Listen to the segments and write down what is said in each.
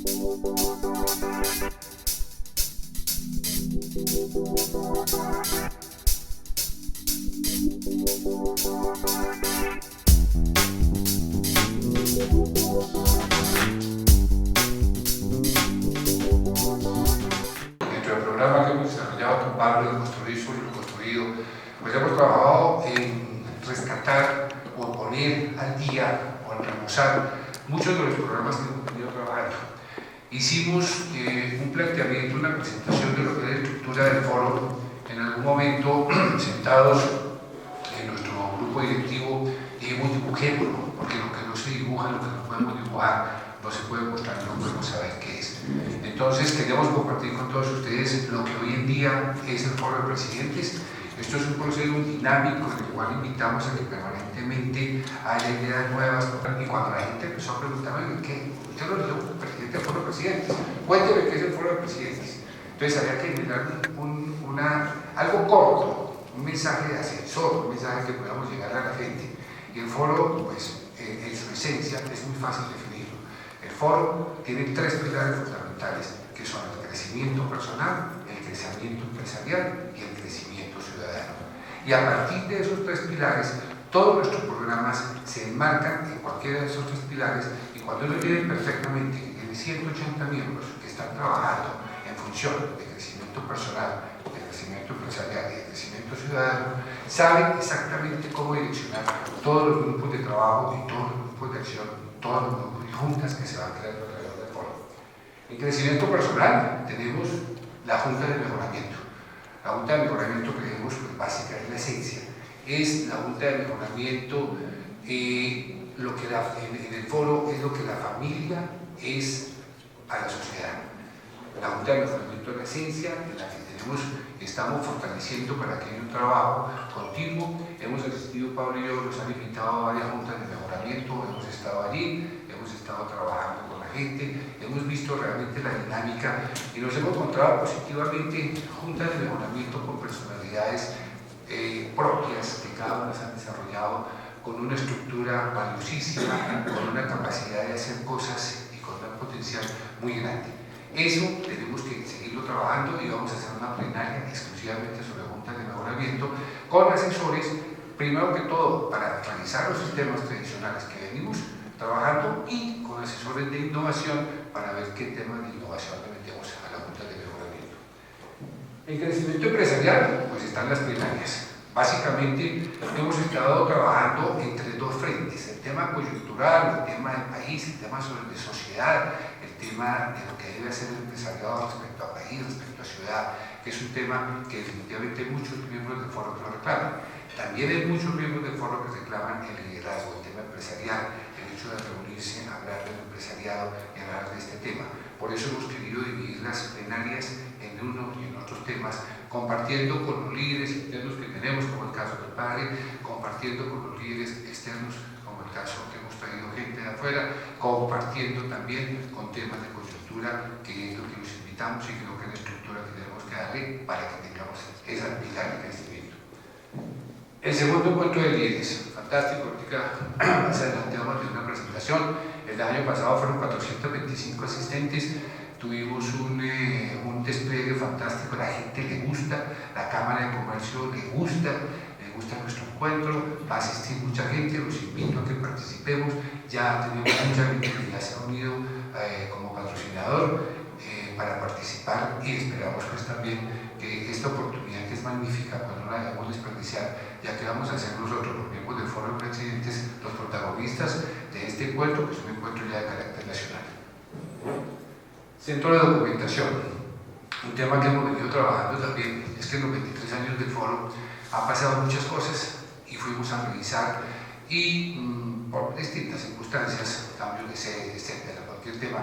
Dentro del programa que hemos desarrollado con Pablo de Construir sobre lo construido, pues hemos trabajado en rescatar o poner al día o en remozar muchos de los programas que hemos venido trabajando. Hicimos un planteamiento, una presentación de lo que es la estructura del foro en algún momento sentados en nuestro grupo directivo y dijimos dibujémoslo, porque lo que no se dibuja, lo que no podemos dibujar, no se puede mostrar, no podemos saber qué es. Entonces queremos compartir con todos ustedes lo que hoy en día es el foro de presidentes. Esto es un proceso dinámico en el cual invitamos a que permanentemente haya ideas nuevas. Y cuando la gente empezó a preguntarme, ¿qué? Usted lo dijo, presidente del foro de presidentes. Cuénteme qué es el foro de presidentes. Entonces había que generar algo corto, un mensaje de ascensor, un mensaje que podamos llegar a la gente. Y el foro, pues, en su esencia, es muy fácil definirlo. El foro tiene tres pilares fundamentales, que son el crecimiento personal, el crecimiento empresarial y el crecimiento ciudadano. Y a partir de esos tres pilares, todos nuestros programas se enmarcan en cualquiera de esos tres pilares, y cuando uno tiene perfectamente que tiene 180 miembros que están trabajando en función de crecimiento personal, de crecimiento empresarial y de crecimiento ciudadano, saben exactamente cómo direccionar todos los grupos de trabajo y todos los grupos de acción, todos los grupos y juntas que se van creando alrededor del foro. En crecimiento personal tenemos la Junta de Mejoramiento. La Junta de Mejoramiento, creemos, pues, básica es la esencia. Es la Junta de Mejoramiento, lo que en el foro es lo que la familia es a la sociedad. La Junta de Mejoramiento es la esencia en la que estamos fortaleciendo para que haya un trabajo continuo. Hemos asistido, Pablo y yo, nos han invitado a varias juntas de mejoramiento, hemos estado allí, hemos estado trabajando con la gente, hemos visto realmente la dinámica y nos hemos encontrado positivamente juntas de mejoramiento con personalidades propias que cada una se han desarrollado con una estructura valiosísima, con una capacidad de hacer cosas y con un potencial muy grande. Eso tenemos que seguirlo trabajando y vamos a hacer una plenaria exclusivamente sobre juntas de mejoramiento con asesores, primero que todo para actualizar los sistemas tradicionales que venimos trabajando y con asesores de innovación para ver qué temas de innovación le metemos a la junta de mejoramiento. En crecimiento empresarial, pues están las plenarias. Básicamente hemos estado trabajando entre dos frentes, el tema coyuntural, el tema del país, el tema de sociedad, el tema de lo que debe hacer el empresariado respecto al país, respecto a ciudad, que es un tema que definitivamente muchos miembros del foro lo reclaman. También hay muchos miembros del foro que reclaman el liderazgo, el tema empresarial, el hecho de reunirse, hablar del empresariado y hablar de este tema. Por eso hemos querido dividir las plenarias en unos y en otros temas, compartiendo con los líderes internos que tenemos, como el caso del padre, compartiendo con los líderes externos, como el caso que hemos traído gente de afuera, compartiendo también con temas de coyuntura, que es lo que nos invitamos y creo que es la estructura que tenemos que darle para que tengamos esa pilar de crecimiento. El segundo encuentro de líderes, fantástico, ahorita más adelante vamos a tener una presentación. El año pasado fueron 425 asistentes, tuvimos un despliegue fantástico, a la gente le gusta, la Cámara de Comercio le gusta nuestro encuentro, va a asistir mucha gente, los invito a que participemos, ya tenemos mucha gente que ya se ha unido como patrocinador para participar y esperamos pues también que esta oportunidad que es magnífica, pues no la debemos desperdiciar, ya que vamos a ser nosotros, los miembros del Foro de Presidentes, los protagonistas de este encuentro, que es un encuentro ya de carácter nacional. Centro de documentación, un tema que hemos venido trabajando también, es que en los 23 años del foro han pasado muchas cosas y fuimos a revisar y por distintas circunstancias, cambios de sede, etcétera, cualquier tema,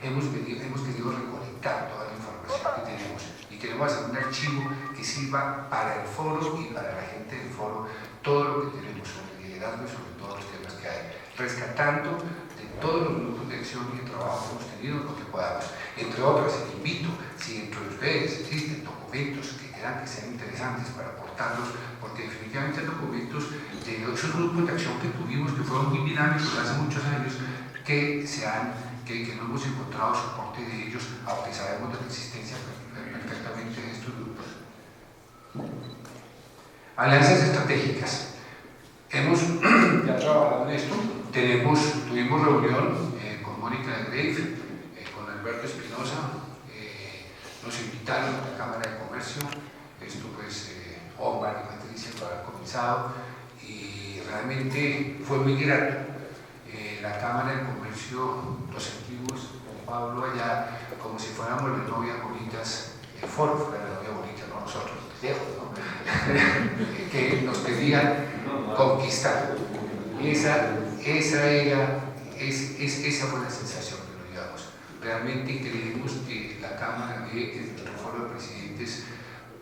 hemos querido recolectar toda la información que tenemos y queremos hacer un archivo que sirva para el foro y para la gente del foro, todo lo que tenemos sobre el liderazgo y sobre todos los temas que hay, rescatando de todos los grupos de acción y de trabajo que hemos tenido lo que podamos. Entre otras, invito, si dentro de ustedes existen documentos que crean que sean interesantes para aportarlos, porque definitivamente hay documentos de esos grupos de acción que tuvimos, que fueron muy dinámicos hace muchos años, que se han que no hemos encontrado soporte de ellos, aunque sabemos de la existencia perfectamente de estos grupos. Alianzas estratégicas. Hemos ya trabajado en esto, tuvimos reunión con Mónica de Grave, con Alberto Espinosa, nos invitaron a la Cámara de Comercio, esto pues Omar y Patricia lo han comenzado y realmente fue muy grato. La Cámara de Comercio, los sentimos con Pablo allá como si fuéramos las novias bonitas, el foro fuera la novia bonita, no nosotros, lejos, ¿no? Que nos querían conquistar. Esa fue la sensación que nos llevamos. Realmente creemos que la Cámara ve en el foro de presidentes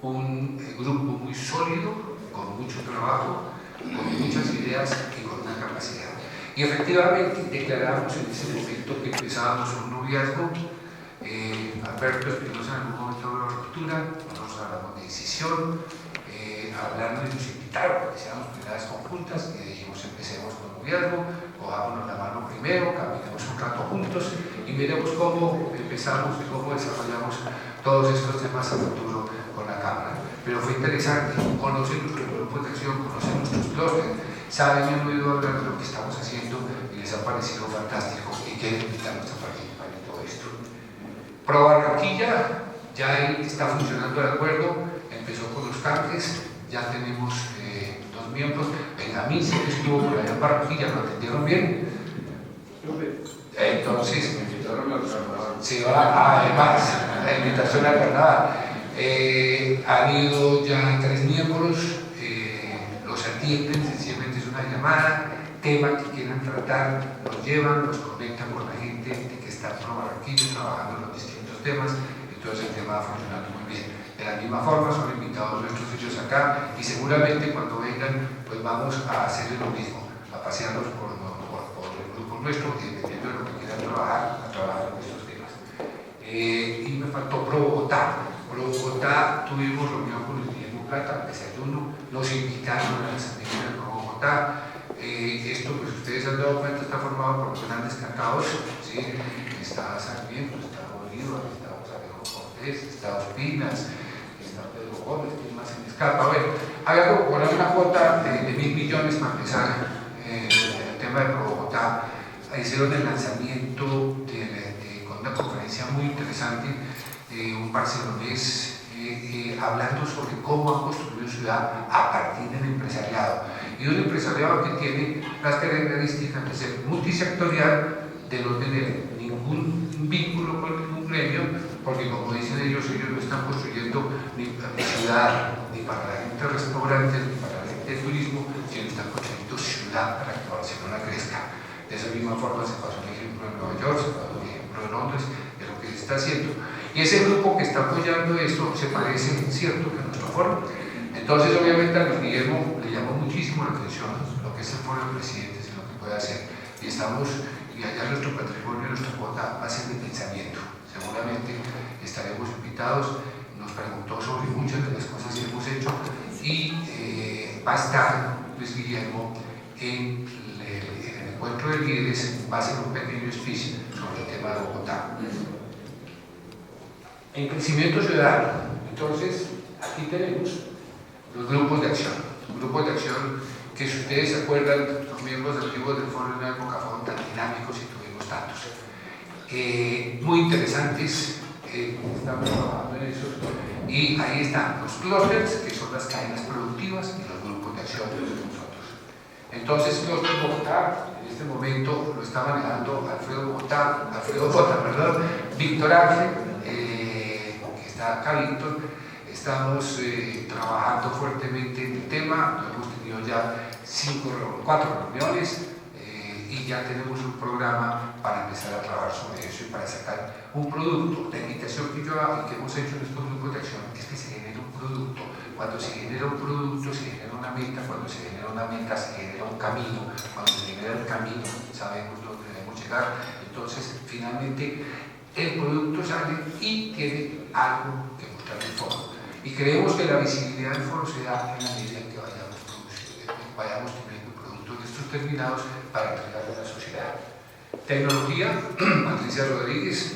un grupo muy sólido, con mucho trabajo, con muchas ideas y con una capacidad. Y efectivamente declaramos en ese momento que empezábamos un noviazgo. Alberto Espinosa en algún momento de la ruptura, nosotros hablamos de decisión, hablando y nos invitaron para que seamos primeras conjuntas y dijimos empecemos con noviazgo, cojámonos la mano primero, caminemos un rato juntos y miremos cómo empezamos y cómo desarrollamos todos estos temas a futuro con la Cámara. Pero fue interesante, conocen nuestros grupos de acción, conocen nuestros clústeres, saben y han oído hablar de lo que estamos haciendo y les ha parecido fantástico y quieren invitarnos a participar en todo esto. Pro Barranquilla ya está funcionando el acuerdo, empezó con los tanques, ya tenemos 2 miembros. Benjamín sí que estuvo por allá en Barranquilla, ¿lo atendieron bien? Entonces, me invitaron al carnaval. Sí, además, la invitación al carnaval. Han ido ya 3 miembros, los atienden, sencillamente es una llamada, tema que quieran tratar, los llevan, los conectan con la gente que está en Barranquilla trabajando en los distintos temas, entonces el tema va funcionando muy bien. De la misma forma son invitados nuestros ellos acá y seguramente cuando vengan pues vamos a hacer lo mismo, a pasearlos por el grupo nuestro y dependiendo de lo que quieran trabajar, a trabajar en estos temas. Y me faltó Pro Bogotá. Pro Bogotá tuvimos reunión con el Guillermo Plata, desayuno, nos invitaron a las amigas de Pro Bogotá. Esto, pues ustedes han dado cuenta, está formado por grandes cantados, ¿sí? Está Sarmiento, está Bolívar, está Alejo Cortés, está Ospinas, está Pedro Gómez, ¿quién más se me escapa? Bueno, había que poner una cuota de 1.000 millones para empezar el tema de Pro Bogotá. Hicieron el lanzamiento con una conferencia muy interesante, un barcelonés hablando sobre cómo han construido ciudad a partir del empresariado. Y un empresariado que tiene las características de ser multisectorial, de no tener ningún vínculo con ningún gremio, porque como dicen ellos no están construyendo ni ciudad, ni para la gente de restaurantes, ni para la gente de turismo, sino están construyendo ciudad para que Barcelona crezca. De esa misma forma se pasó un ejemplo en Nueva York, se pasó un ejemplo en Londres, de lo que se está haciendo. Y ese grupo que está apoyando esto se parece, cierto, que a nuestro foro. Entonces, obviamente, a Guillermo le llamó muchísimo la atención lo que es el foro de presidentes y lo que puede hacer. Y allá nuestro patrimonio, nuestra cuota va a ser de pensamiento. Seguramente estaremos invitados. Nos preguntó sobre muchas de las cosas que hemos hecho y va a estar Luis Guillermo en el encuentro de líderes, va a ser un pequeño speech sobre el tema de Bogotá. En crecimiento ciudadano, entonces, aquí tenemos los grupos de acción. Grupos de acción que, si ustedes se acuerdan, los miembros antiguos del foro en una época fueron tan dinámicos y tuvimos tantos. Muy interesantes, estamos trabajando en eso. Y ahí están los clústeres, que son las cadenas productivas, y los grupos de acción de nosotros. Entonces, Clúster Bogotá, en este momento lo está manejando Alfredo Bogotá, Víctor Ángel, que está acá, Víctor. Estamos trabajando fuertemente en el tema, hemos tenido ya 4 reuniones y ya tenemos un programa para empezar a trabajar sobre eso y para sacar un producto. La invitación que yo hago y que hemos hecho en estos grupos de acción es que se genere un producto. Cuando se genera un producto, se genera una meta. Cuando se genera una meta, se genera un camino. Cuando se genera el camino, sabemos dónde debemos llegar. Entonces, finalmente, el producto sale y tiene algo que mostrar en el foro. Y creemos que la visibilidad del foro se da en la medida en que vayamos teniendo productos de estos terminados para entregarle a la sociedad. Tecnología, Patricia Rodríguez,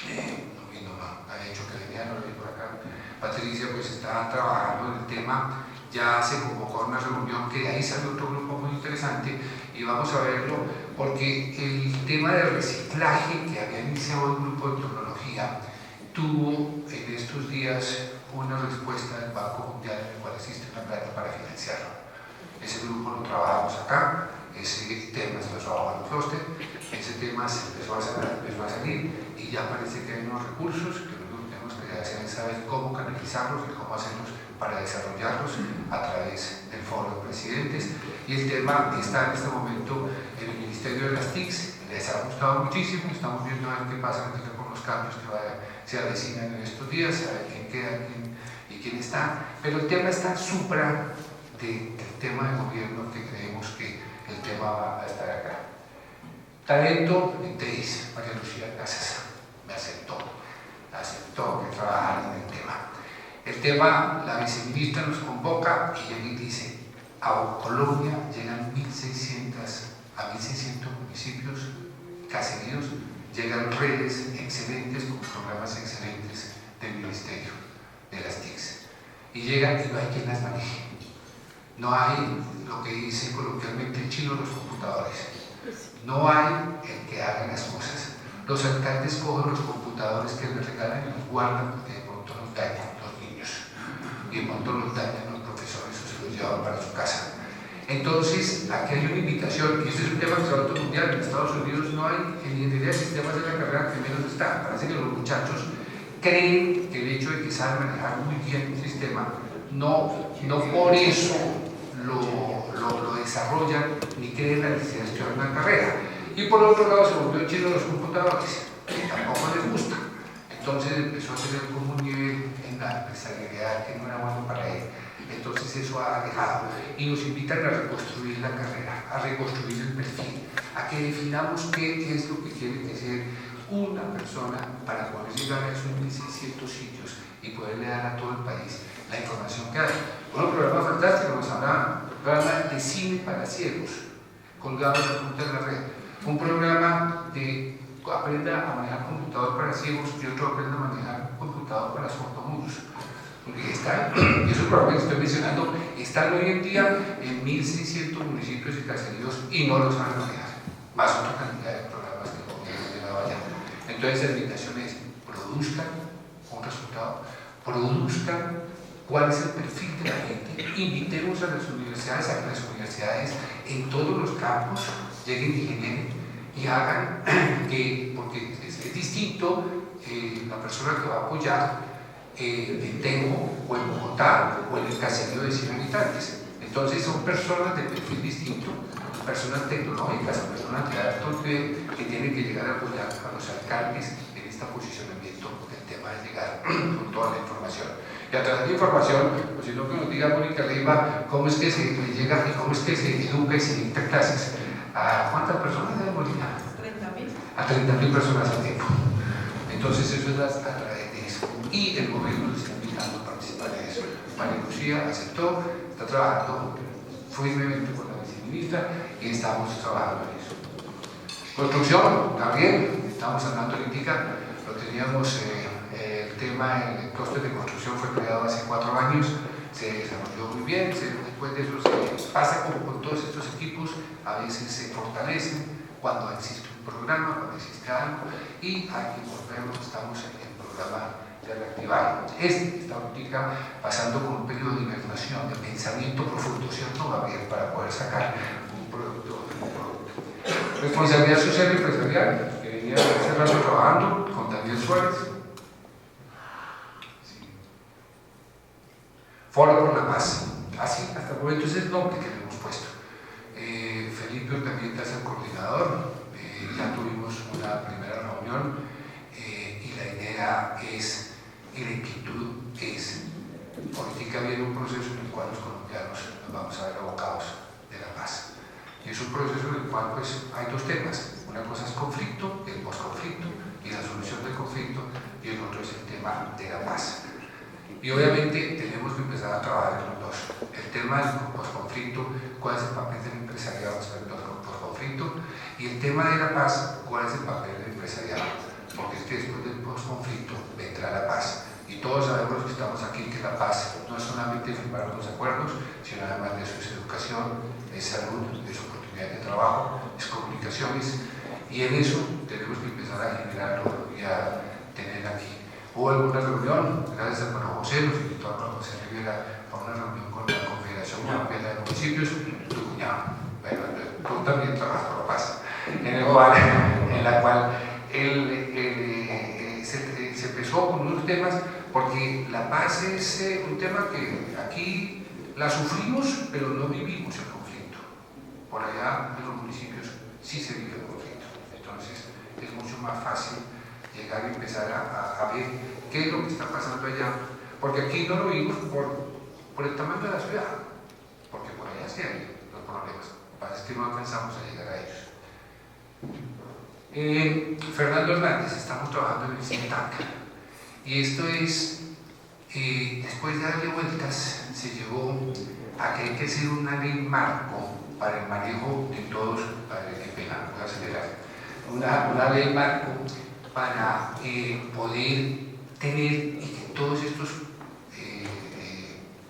ha hecho que venía, no lo vi por acá. Patricia pues está trabajando en el tema, ya se convocó a una reunión que de ahí salió otro grupo muy interesante y vamos a verlo porque el tema de reciclaje que había iniciado el grupo de tecnología tuvo en estos días una respuesta del Banco Mundial en el cual existe una plata para financiarlo. Ese grupo lo trabajamos acá, ese tema se lo trabajó en Clúster, ese tema se empezó a salir y ya parece que hay unos recursos que lo que tenemos que hacer es saber cómo canalizarlos y cómo hacerlos para desarrollarlos a través del foro de presidentes. Y el tema está en este momento en el Ministerio de las TICs, les ha gustado muchísimo, estamos viendo a ver qué pasa con los cambios que se avecinan en estos días, a ver quién queda y quién está, pero el tema está supra del tema de gobierno que creemos que el tema va a estar acá. Talento en TEIS, María Lucía Casas me aceptó que trabajara en el tema. El tema, la viceministra nos convoca y ella dice, a Colombia llegan 1.600 municipios caseríos, llegan redes excelentes con programas excelentes del Ministerio de las TICs y llegan y no hay quien las maneje. No hay lo que dice coloquialmente el chino, los computadores. No hay el que haga las cosas. Los alcaldes cogen los computadores que les regalan y los guardan porque de pronto los dañan los niños y de pronto los dañan los profesores o se los llevan para su casa. Entonces, aquí hay una invitación, y este es un tema que se va a todo mundial. En Estados Unidos no hay en ingeniería de sistemas de la carrera que menos está. Parece que los muchachos creen que el hecho de que saben manejar muy bien un sistema no por eso lo desarrollan ni creen la necesidad de estudiar una carrera. Y por otro lado se volvió chino los computadores, que tampoco les gusta. Entonces empezó a tener como un nivel en la empresarialidad que no era bueno para él. Entonces eso ha alejado y nos invitan a reconstruir la carrera, a reconstruir el perfil, a que definamos qué es lo que tiene que ser una persona para poder llegar a esos 1.600 sitios y poderle dar a todo el país la información que hay. Un programa fantástico, nos hablaba, un programa de cine para ciegos, colgado en la punta de la red, un programa de aprenda a manejar computador para ciegos y otro aprenda a manejar computador para sordomudos. Porque están, y esos programas que estoy mencionando están hoy en día en 1.600 municipios y caseríos y no los saben manejar, más otra cantidad de programas que el gobierno ha llegado allá. Entonces la invitación es, produzcan un resultado, produzcan cuál es el perfil de la gente, invitemos a las universidades, a que las universidades en todos los campos lleguen y generen y hagan que, porque es distinto la persona que va a apoyar en Tenjo o en Bogotá o en el caserío de 100 habitantes. Entonces son personas de perfil distinto, personas tecnológicas, personas de alto nivel que tienen que llegar a apoyar a los alcaldes en este posicionamiento del tema de llegar con toda la información. Y a través de información, pues si no que nos diga Mónica Leiva cómo es que se llega y cómo es que se educa y se dicta clases. ¿A cuántas personas de Molina? 30.000. A 30.000 personas al tiempo. Entonces eso es a través de eso. Y el gobierno nos está invitando a participar en eso. María Lucía aceptó, está trabajando firmemente con la viceministra y estamos trabajando en eso. Construcción, también, estamos andando ahorita, lo teníamos, el tema, el clúster de construcción fue creado hace 4 años, se desarrolló muy bien, después de eso pasa como con todos estos equipos, a veces se fortalecen cuando existe un programa, cuando existe algo, y hay que volverlo, estamos en el programa de reactivar. Está ahorita pasando por un periodo de hibernación, de pensamiento profundo, ¿cierto, Gabriel? Para poder sacar un producto. Responsabilidad social y empresarial, que venía hace rato trabajando con Daniel Suárez. Sí. Foro por la Paz. Así, hasta el momento es el nombre que le hemos puesto. Felipe también es el coordinador. Ya tuvimos una primera reunión y la idea es, y la inquietud es, ahorita viene un proceso en el cual los colombianos nos vamos a ver abocados de la paz. Y es un proceso en el cual pues, hay 2 temas. Una cosa es conflicto, el posconflicto y la solución del conflicto, y el otro es el tema de la paz. Y obviamente tenemos que empezar a trabajar en los dos. El tema del posconflicto, cuál es el papel del empresariado respecto al posconflicto, y el tema de la paz, cuál es el papel del empresariado, porque es que después del posconflicto vendrá la paz. Y todos sabemos los que estamos aquí que la paz no es solamente firmar unos acuerdos, sino además de eso es educación, es salud, es oportunidad de trabajo, es comunicaciones, y en eso tenemos que empezar a generarlo y a tener aquí. Hubo alguna reunión, gracias a Manuel José, nos invitó a Manuel José Rivera a una reunión con la Confederación Colombiana de Municipios, tu cuñado, bueno, tú también trabajas por la paz, en la cual se empezó con unos temas, porque la paz es un tema que aquí la sufrimos, pero no vivimos el conflicto. Por allá en los municipios sí se vive el conflicto, entonces es mucho más fácil llegar y empezar a ver qué es lo que está pasando allá, porque aquí no lo vimos por el tamaño de la ciudad, porque por allá sí hay los problemas, lo que pasa es que no alcanzamos a llegar a ellos. Fernando Hernández, estamos trabajando en el CINTAC, y esto es, después de darle vueltas, se llegó a que hay que hacer una ley marco para el manejo de todos, qué pena, voy a acelerar, una ley marco para poder tener y que todos estos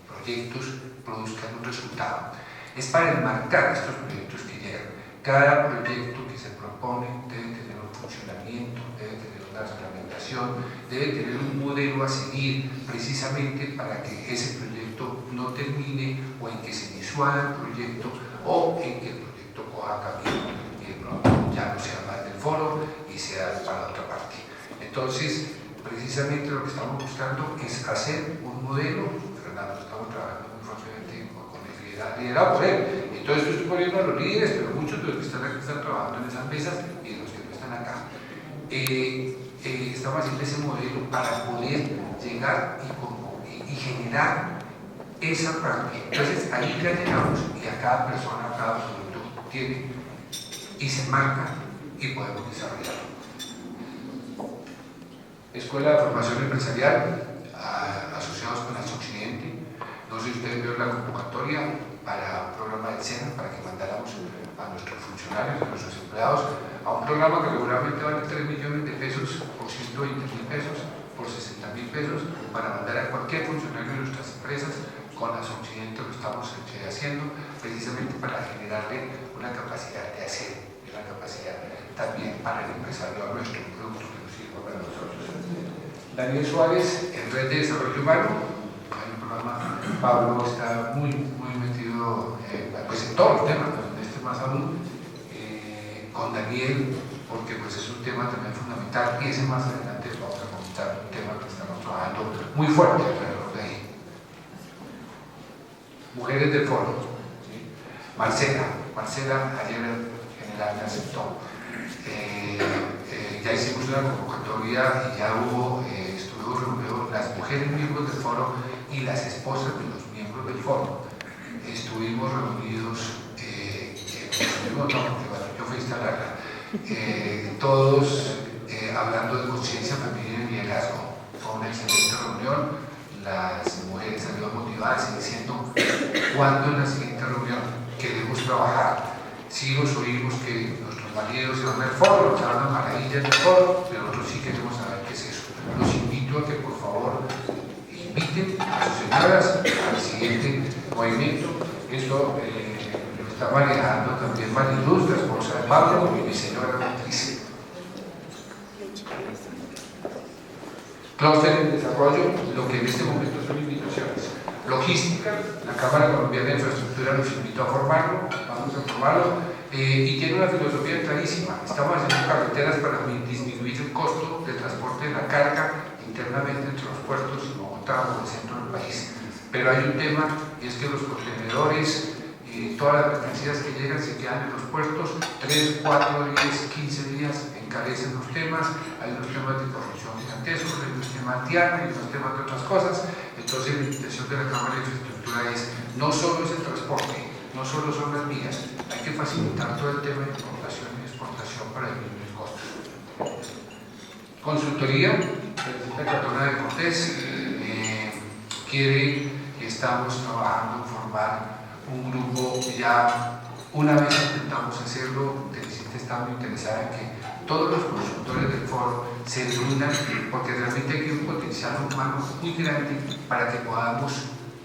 proyectos produzcan un resultado. Es para enmarcar estos proyectos que llegan. Cada proyecto que se propone debe tener un funcionamiento, debe tener una reglamentación, debe tener un modelo a seguir precisamente para que ese proyecto no termine o en que se disuada el proyecto o en que el proyecto coja camino y de pronto ya no sea más del foro y sea para otra parte. Entonces, precisamente lo que estamos buscando es hacer un modelo. Fernando, estamos trabajando muy fuertemente con el liderado por él. Entonces, estoy poniendo a los líderes, pero muchos de los que están aquí están trabajando en esas mesas y de los que no están acá. Estamos haciendo ese modelo para poder llegar y generar esa práctica. Entonces, ahí ya llegamos y a cada persona, a cada producto tiene y se marca y podemos desarrollarlo. Escuela de Formación Empresarial, asociados con Occidente. No sé si ustedes vieron la convocatoria para un programa del SENA, para que mandáramos a nuestros funcionarios, a nuestros empleados, a un programa que regularmente vale 3 millones de pesos por 120.000 pesos, por 60.000 pesos, para mandar a cualquier funcionario de nuestras empresas. Con Occidente lo estamos haciendo precisamente para generarle una capacidad de hacer y una capacidad también para el empresario nuestro, un producto que nos sirva para nosotros. Daniel Suárez, en Red de Desarrollo Humano, hay un programa. Pablo está muy metido pues en todos los temas, pero en este más aún, con Daniel, porque pues es un tema también fundamental, y ese más adelante vamos a comentar un tema que estamos trabajando muy fuerte alrededor de ahí. Mujeres del Foro, ¿sí? Marcela ayer general me aceptó. Ya hicimos una convocatoria y ya estuvimos reunidos las mujeres miembros del foro y las esposas de los miembros del foro. Estuvimos reunidos, yo fui a instalarla, todos hablando de conciencia femenina y liderazgo. Fue una excelente reunión, las mujeres salieron motivadas y diciendo cuándo en la siguiente reunión queremos trabajar. Sí los oímos que nuestros maridos se van al foro, nos hablan maravillas del foro, pero nosotros sí queremos saber qué es eso. Los invito a que por favor inviten a sus señoras al siguiente movimiento. Esto lo está manejando también Mariluz, la esposa de Pablo, y mi señora Beatriz. Clúster en desarrollo, lo que en este momento son invitaciones. Logística, la Cámara Colombiana de Infraestructura nos invitó a formarlo, vamos a formarlo, y tiene una filosofía clarísima. Estamos haciendo carreteras para disminuir el costo de transporte de la carga internamente entre los puertos y Bogotá o el centro del país. Pero hay un tema, y es que los contenedores y todas las mercancías que llegan se quedan en los puertos 3, 4, 10, 15 días, encarecen los temas, hay unos temas de corrupción gigantescos, hay unos temas de arma, hay unos temas de otras cosas. Entonces la invitación de la Cámara de Infraestructura es, no solo es el transporte, no solo son las vías, hay que facilitar todo el tema de importación y exportación para disminuir costos. Consultoría, Felicita Catona de Cortés, quiere y estamos trabajando en formar un grupo. Ya una vez intentamos hacerlo, Teresita está muy interesada en que todos los consultores del foro se reúnan, porque realmente hay un potencial humano muy grande para que podamos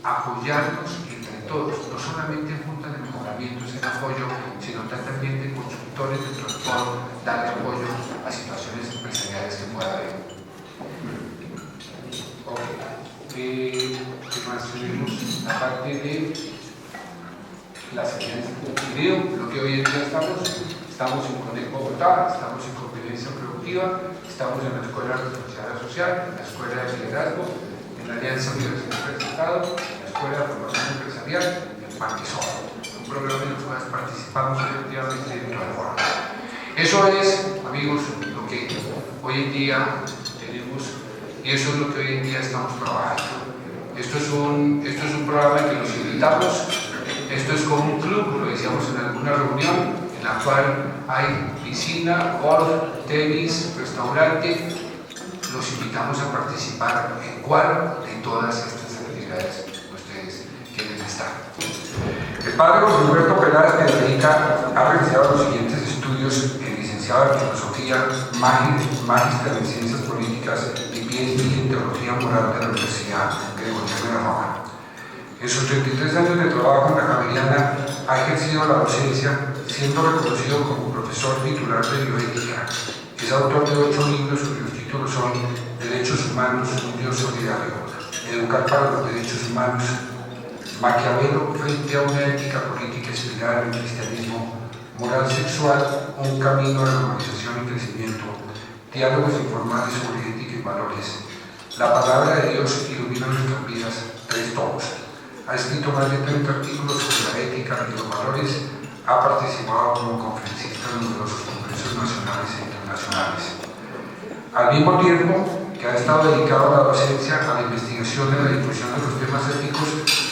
apoyarnos entre todos, no solamente en juntas de mejoramientos, en apoyo, sino también de consultores dentro del foro, darle apoyo a situaciones empresariales que pueda haber. ¿Qué más tenemos? La parte de las señales de video, lo que hoy en día estamos en Conec Bogotá, estamos en Competencia Productiva, estamos en la Escuela de Responsabilidad Social, en la Escuela de Liderazgo, en la Alianza Universitaria del Estado, en la Escuela de Formación Empresarial, en Parquesol, un programa en el cual participamos efectivamente dentro del foro. Eso es, amigos, lo que hoy en día tenemos, y eso es lo que hoy en día estamos trabajando. Esto es un programa en que los invitamos. Esto es como un club, lo decíamos en alguna reunión, en la cual hay piscina, golf, tenis, restaurante. Los invitamos a participar en cuál de todas estas actividades ustedes quieren estar. El padre José Humberto Peláez Pedrarica ha realizado los siguientes estudios: licenciado en Filosofía, magíster en Ciencias Políticas y PhD en Teología Moral de la Universidad Gregoriana de Roma. En sus 33 años de trabajo en la Javeriana ha ejercido la docencia, siendo reconocido como profesor titular de bioética. Es autor de 8 libros cuyos títulos son Derechos Humanos, un Dios solidario, Educar para los Derechos Humanos, Maquiavelo frente a una ética política inspirada en el cristianismo, Moral Sexual, un camino a la normalización y crecimiento, Diálogos informales sobre ética y valores, La palabra de Dios ilumina nuestras vidas, 3 tomos. Ha escrito más de 30 artículos sobre la ética y los valores, ha participado como conferencista en numerosos congresos nacionales e internacionales. Al mismo tiempo que ha estado dedicado a la docencia, a la investigación y a la difusión de los temas éticos,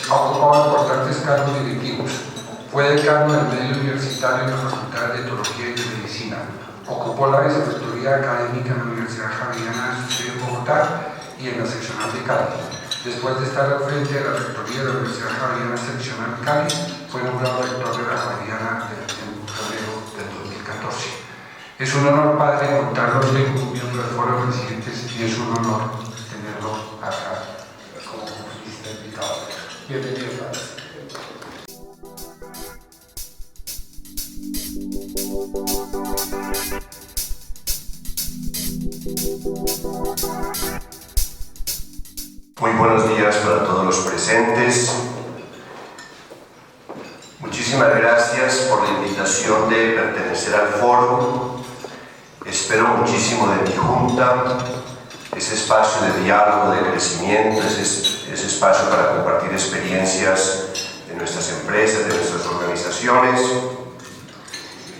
ha ocupado importantes cargos directivos. Fue decano del medio universitario en la Facultad de Teología y de Medicina. Ocupó la vicerrectoría académica en la Universidad Javeriana de Bogotá y en la seccional de Cali. Después de estar al frente de la rectoría de la Universidad Javeriana seccional Cali, fue nombrado rector de la Javeriana en febrero del 2014. Es un honor, padre, contarlo hoy como miembro del Foro de Presidentes y es un honor tenerlo acá como conferencista invitado. Bienvenido, padre. Muy buenos días para todos los presentes. Muchísimas gracias por la invitación de pertenecer al foro. Espero muchísimo de mi junta, ese espacio de diálogo, de crecimiento, ese espacio para compartir experiencias de nuestras empresas, de nuestras organizaciones.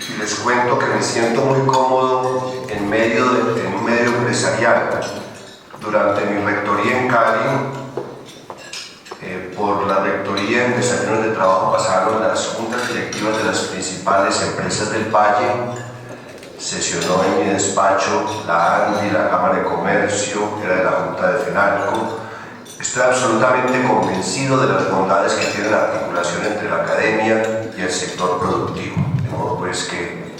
Y les cuento que me siento muy cómodo en un medio empresarial. Durante mi rectoría en Cali, por la rectoría en desayunos de trabajo pasaron las juntas directivas de las principales empresas del Valle. Sesionó en mi despacho la ANDI, la Cámara de Comercio, era de la Junta de FENALCO. Estoy absolutamente convencido de las bondades que tiene la articulación entre la academia y el sector productivo. De modo pues que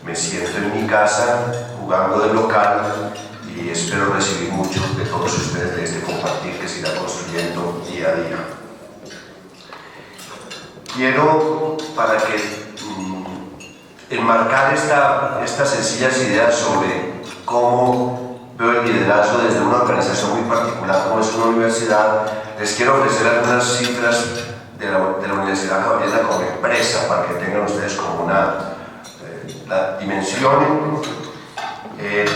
me siento en mi casa, jugando de local, y espero recibir mucho de todos ustedes de este compartir que se irá construyendo día a día. Quiero, para que enmarcar estas sencillas ideas sobre cómo veo el liderazgo desde una organización muy particular como es una universidad, les quiero ofrecer algunas cifras de la Universidad Javeriana como empresa para que tengan ustedes como la dimensión.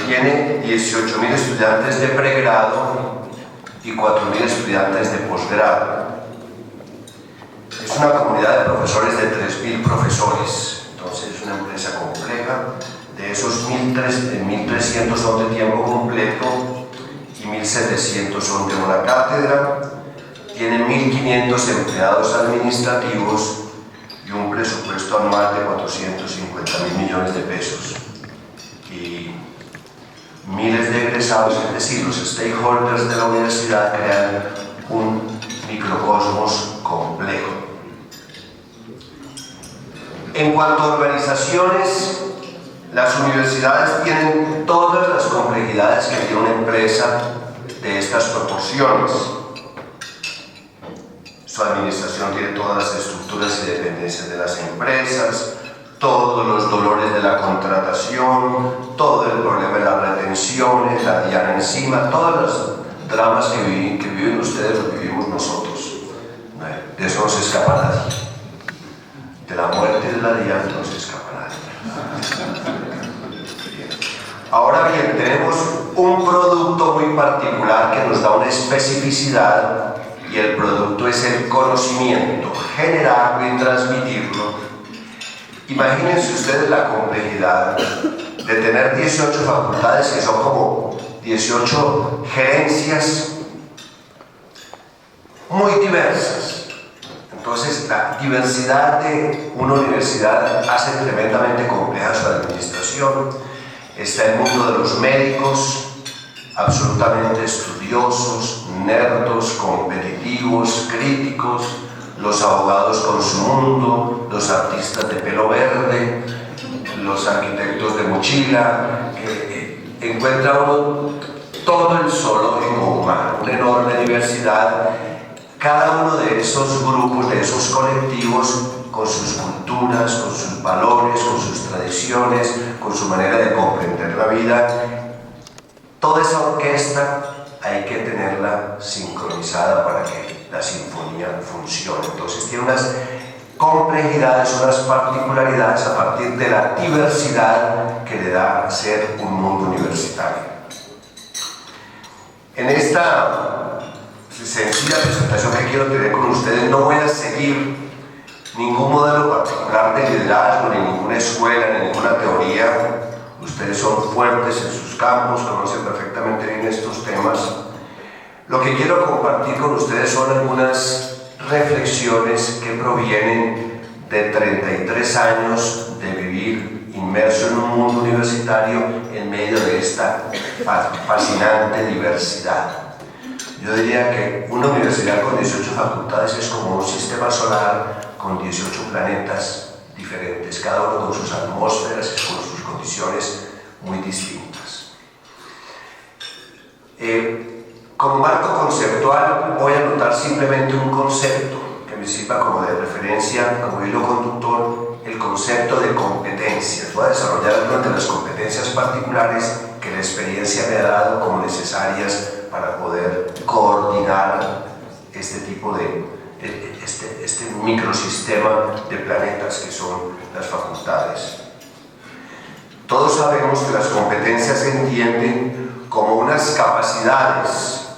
Tiene 18.000 estudiantes de pregrado y 4.000 estudiantes de posgrado. Es una comunidad de profesores de 3.000 profesores, entonces es una empresa compleja. De esos 1.300 son de tiempo completo y 1.700 son de una cátedra. Tiene 1.500 empleados administrativos y un presupuesto anual de 450.000 millones de pesos. Y miles de egresados, es decir, los stakeholders de la universidad crean un microcosmos complejo. En cuanto a organizaciones, las universidades tienen todas las complejidades que tiene una empresa de estas proporciones. Su administración tiene todas las estructuras y dependencias de las empresas, todos los dolores de la contratación, todo el problema de las retenciones, la diana encima, todos los dramas que viven ustedes los vivimos nosotros. De eso no se escapa nadie. De la muerte de la diana no se escapa nadie. Ahora bien, tenemos un producto muy particular que nos da una especificidad, y el producto es el conocimiento, generarlo y transmitirlo. Imagínense ustedes la complejidad de tener 18 facultades que son como 18 gerencias muy diversas. Entonces, la diversidad de una universidad hace tremendamente compleja su administración. Está el mundo de los médicos, absolutamente estudiosos, nerdos, competitivos, críticos, los abogados con su mundo, los artistas de pelo verde, los arquitectos de mochila. Encuentra uno todo el zoológico humano, una enorme diversidad. Cada uno de esos grupos, de esos colectivos, con sus culturas, con sus valores, con sus tradiciones, con su manera de comprender la vida. Toda esa orquesta hay que tenerla sincronizada para que la sinfonía funcione. Entonces tiene unas complejidades, unas particularidades a partir de la diversidad que le da a ser un mundo universitario. En esta sencilla presentación que quiero tener con ustedes, no voy a seguir ningún modelo particular de liderazgo, ni ninguna escuela, ni ninguna teoría. Ustedes son fuertes en sus campos, conocen perfectamente bien estos temas. Lo que quiero compartir con ustedes son algunas reflexiones que provienen de 33 años de vivir inmerso en un mundo universitario en medio de esta fascinante diversidad. Yo diría que una universidad con 18 facultades es como un sistema solar con 18 planetas diferentes, cada uno con sus atmósferas y con sus condiciones muy distintas. Como marco conceptual voy a anotar simplemente un concepto que me sirva como de referencia, como hilo conductor, el concepto de competencias. Voy a desarrollar algunas de las competencias particulares que la experiencia me ha dado como necesarias para poder coordinar este tipo de este microsistema de planetas que son las facultades. Todos sabemos que las competencias se entienden como unas capacidades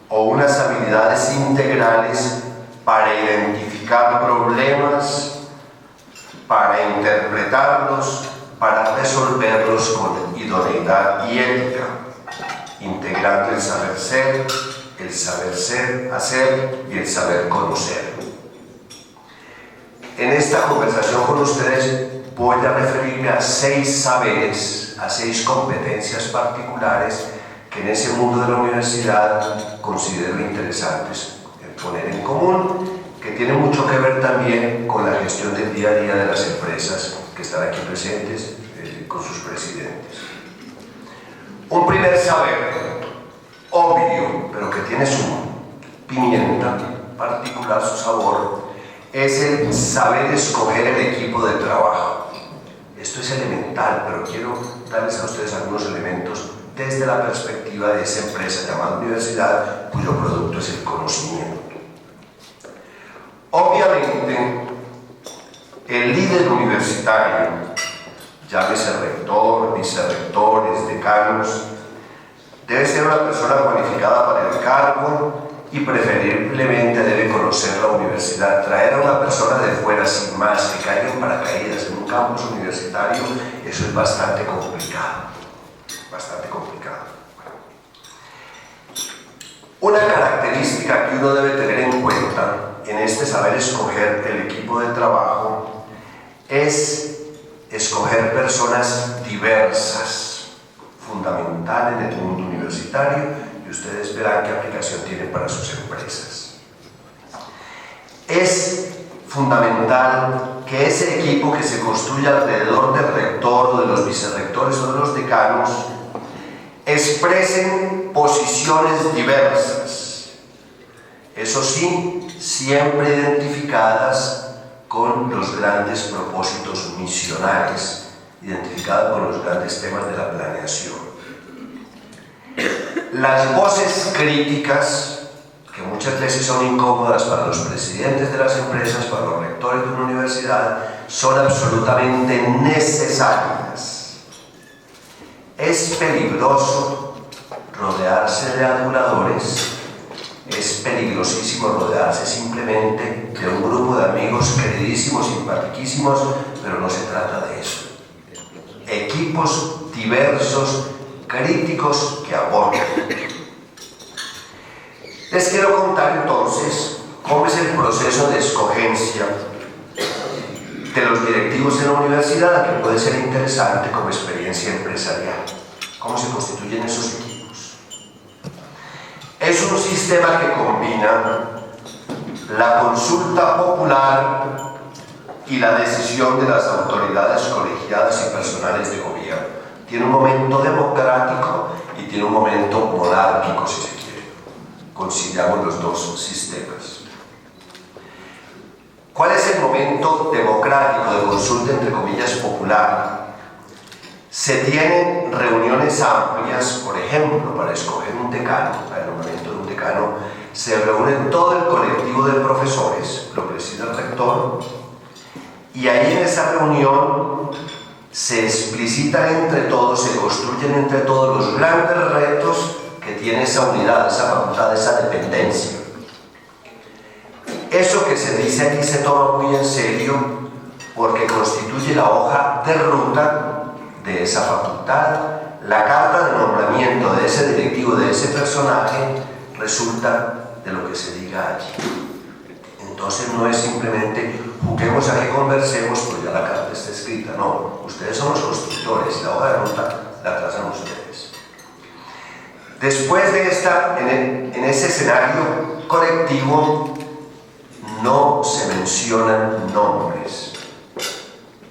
o unas habilidades integrales para identificar problemas, para interpretarlos, para resolverlos con idoneidad y ética, integrando el saber ser, hacer y el saber conocer. En esta conversación con ustedes voy a referirme a 6 saberes, a 6 competencias particulares que en ese mundo de la universidad considero interesantes poner en común, que tienen mucho que ver también con la gestión del día a día de las empresas que están aquí presentes con sus presidentes. Un primer saber, obvio, pero que tiene su pimienta particular, su sabor, es el saber escoger el equipo de trabajo. Esto es elemental, pero quiero darles a ustedes algunos elementos desde la perspectiva de esa empresa llamada universidad, cuyo producto es el conocimiento. Obviamente, el líder universitario, llámese rector, vicerrectores, decanos, debe ser una persona cualificada para el cargo y preferiblemente debe conocer la universidad. Traer a una persona de fuera sin más, que caiga en paracaídas en un campus universitario, eso es bastante complicado. Bastante complicado. Una característica que uno debe tener en cuenta en este saber escoger el equipo de trabajo es escoger personas diversas, fundamental en el mundo universitario, y ustedes verán qué aplicación tiene para sus empresas. es fundamental que ese equipo que se construye alrededor del rector o de los vicerrectores o de los decanos expresen posiciones diversas, eso sí, siempre identificadas con los grandes propósitos misionales, identificadas con los grandes temas de la planeación. Las voces críticas, que muchas veces son incómodas para los presidentes de las empresas, para los rectores de una universidad, son absolutamente necesarias. Es peligroso rodearse de aduladores, es peligrosísimo rodearse simplemente de un grupo de amigos queridísimos, simpaticísimos, pero no se trata de eso. Equipos diversos, críticos que aporten. Les quiero contar entonces cómo es el proceso de escogencia de los directivos en la universidad, que puede ser interesante como experiencia empresarial. ¿Cómo se constituyen esos equipos? Es un sistema que combina la consulta popular y la decisión de las autoridades colegiadas y personales de gobierno. Tiene un momento democrático y tiene un momento monárquico, si se quiere. Conciliamos los dos sistemas. ¿Cuál es el momento democrático de consulta, entre comillas, popular? Se tienen reuniones amplias, por ejemplo, para escoger un decano, para el nombramiento de un decano, se reúne todo el colectivo de profesores, lo preside el rector, y ahí en esa reunión se explicitan entre todos, se construyen entre todos los grandes retos que tiene esa unidad, esa facultad, esa dependencia. Eso que se dice aquí se toma muy en serio porque constituye la hoja de ruta de esa facultad. La carta de nombramiento de ese directivo, de ese personaje, resulta de lo que se diga allí. Entonces no es simplemente juguemos a que conversemos, pues ya la carta está escrita. No, ustedes son los constructores y la hoja de ruta la trazan ustedes. Después de en ese escenario colectivo no se mencionan nombres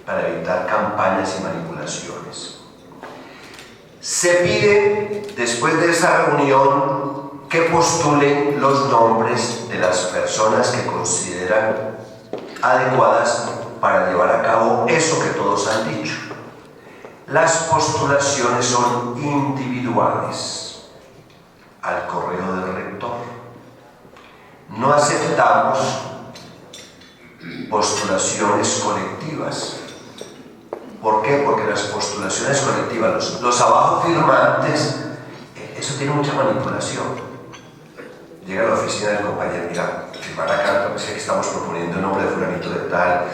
para evitar campañas y manipulaciones. Se pide, después de esa reunión, que postulen los nombres de las personas que consideran adecuadas para llevar a cabo eso que todos han dicho. Las postulaciones son individuales, al correo del rector. No aceptamos postulaciones colectivas. ¿Por qué? Porque las postulaciones colectivas, los abajo firmantes, eso tiene mucha manipulación. Llega a la oficina del compañero, mira, firmar la carta, pues que estamos proponiendo el nombre de fulanito de tal.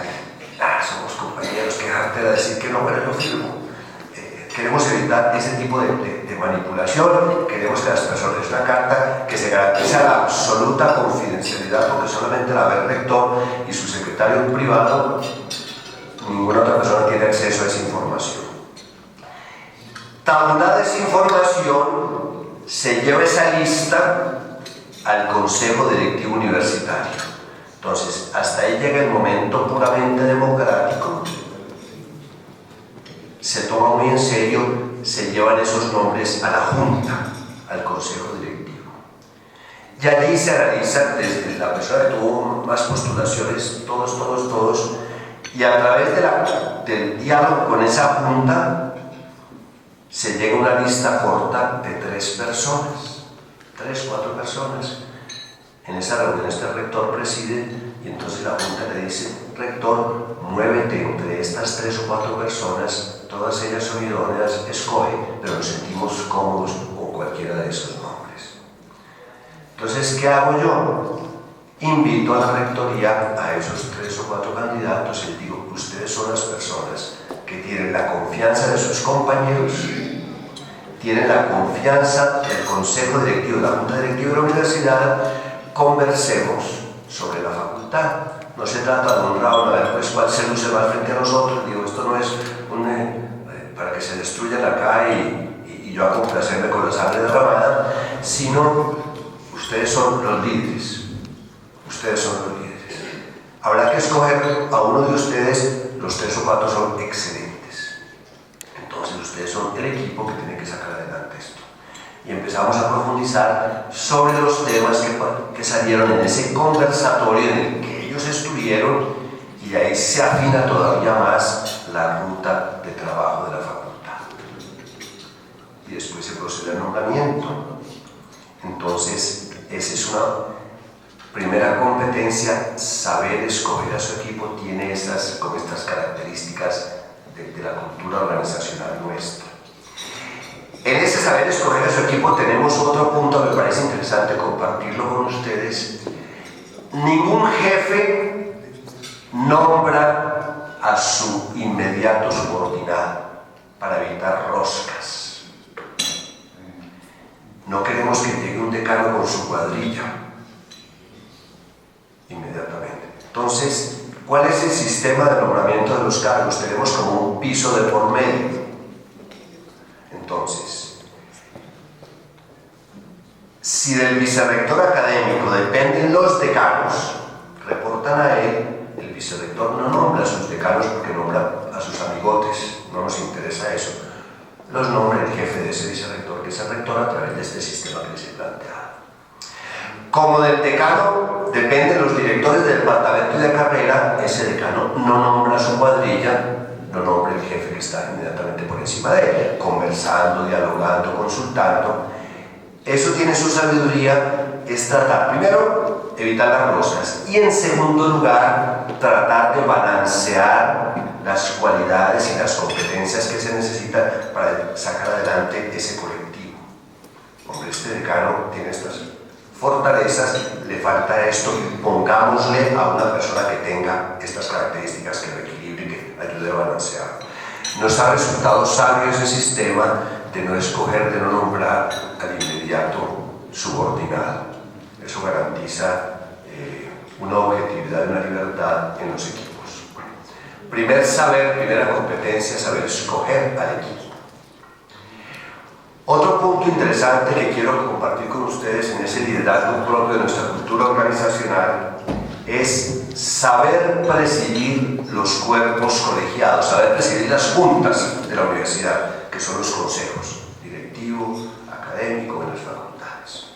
Somos compañeros, qué jartera decir que no, pero yo firmo. Queremos evitar ese tipo de manipulación, queremos que las personas, es una carta que se garantiza la absoluta confidencialidad, porque solamente la ve el rector y su secretario privado, ninguna otra persona tiene acceso a esa información. Tabulada esa información, se lleva esa lista al Consejo Directivo Universitario. Entonces, hasta ahí llega el momento puramente democrático. Se toma muy en serio, se llevan esos nombres a la Junta, al Consejo Directivo. Y allí se analiza desde la persona que tuvo más postulaciones, todos, y a través del diálogo con esa Junta se llega a una lista corta de 3 personas, 3, 4 personas. En esa reunión este rector preside y entonces la Junta le dice: rector, muévete entre estas 3 o 4 personas, todas ellas son idóneas, escoge, pero nos sentimos cómodos con cualquiera de esos nombres. Entonces, ¿qué hago yo? Invito a la rectoría a esos 3 o 4 candidatos y les digo: ustedes son las personas que tienen la confianza de sus compañeros, tienen la confianza del Consejo Directivo, de la Junta Directiva de la Universidad. Conversemos sobre la facultad. No se trata de un round, a ver pues cuál se luce más frente a nosotros. Digo, esto no es para que se destruyan acá y yo a complacerme con la sangre derramada, sino ustedes son los líderes. Ustedes son los líderes. Habrá que escoger a uno de ustedes, los 3 o 4 son excelentes. Entonces ustedes son el equipo que tiene que sacar adelante esto. Y empezamos a profundizar sobre los temas que salieron en ese conversatorio en el que ellos estuvieron, y ahí se afina todavía más la ruta de trabajo de la facultad. Y después se procede al nombramiento. Entonces, esa es una primera competencia, saber escoger a su equipo, tiene estas características de la cultura organizacional nuestra. En ese saber escoger a su equipo tenemos otro punto que me parece interesante compartirlo con ustedes. Ningún jefe nombra a su inmediato subordinado para evitar roscas. No queremos que llegue un decano con su cuadrilla inmediatamente. Entonces, ¿cuál es el sistema de nombramiento de los cargos? Tenemos como un piso de por medio. Entonces, si del vicerrector académico dependen los decanos, reportan a él, el vicerrector no nombra a sus decanos porque nombra a sus amigotes, no nos interesa eso. Los nombra el jefe de ese vicerrector, que es el rector, a través de este sistema que les he planteado. Como del decano dependen los directores del departamento y de carrera, ese decano no nombra a su cuadrilla, lo nombra el jefe que está inmediatamente por encima de él, conversando, dialogando, consultando. Eso tiene su sabiduría, es tratar, primero, evitar las roscas, y en segundo lugar, tratar de balancear las cualidades y las competencias que se necesitan para sacar adelante ese colectivo. Hombre, este decano tiene estas fortalezas, le falta esto, pongámosle a una persona que tenga estas características, que reequilibre y que ayude a balancear. Nos ha resultado sabio ese sistema de no escoger, de no nombrar al inmediato subordinado. Eso garantiza una objetividad y una libertad en los equipos. Primer saber, primera competencia, saber escoger al equipo. Otro punto interesante que quiero compartir con ustedes en ese liderazgo propio de nuestra cultura organizacional es saber presidir los cuerpos colegiados, saber presidir las juntas de la universidad, que son los consejos directivo, académico, en las facultades.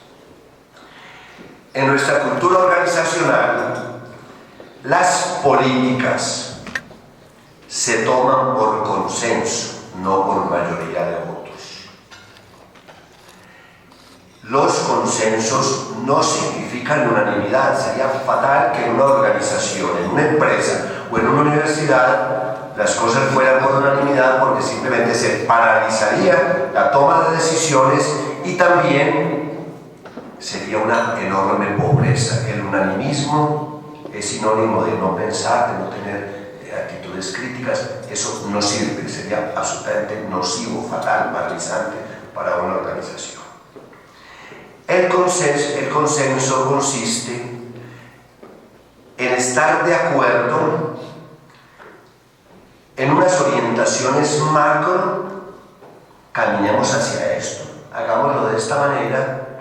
En nuestra cultura organizacional, las políticas se toman por consenso, no por mayoría de votos. Los consensos no significan unanimidad. Sería fatal que en una organización, en una empresa o en una universidad las cosas fueran por unanimidad, porque simplemente se paralizaría la toma de decisiones y también sería una enorme pobreza. El unanimismo es sinónimo de no pensar, de no tener actitudes críticas. Eso no sirve, sería absolutamente nocivo, fatal, paralizante para una organización. El consenso consiste en estar de acuerdo en unas orientaciones macro, caminemos hacia esto, hagámoslo de esta manera,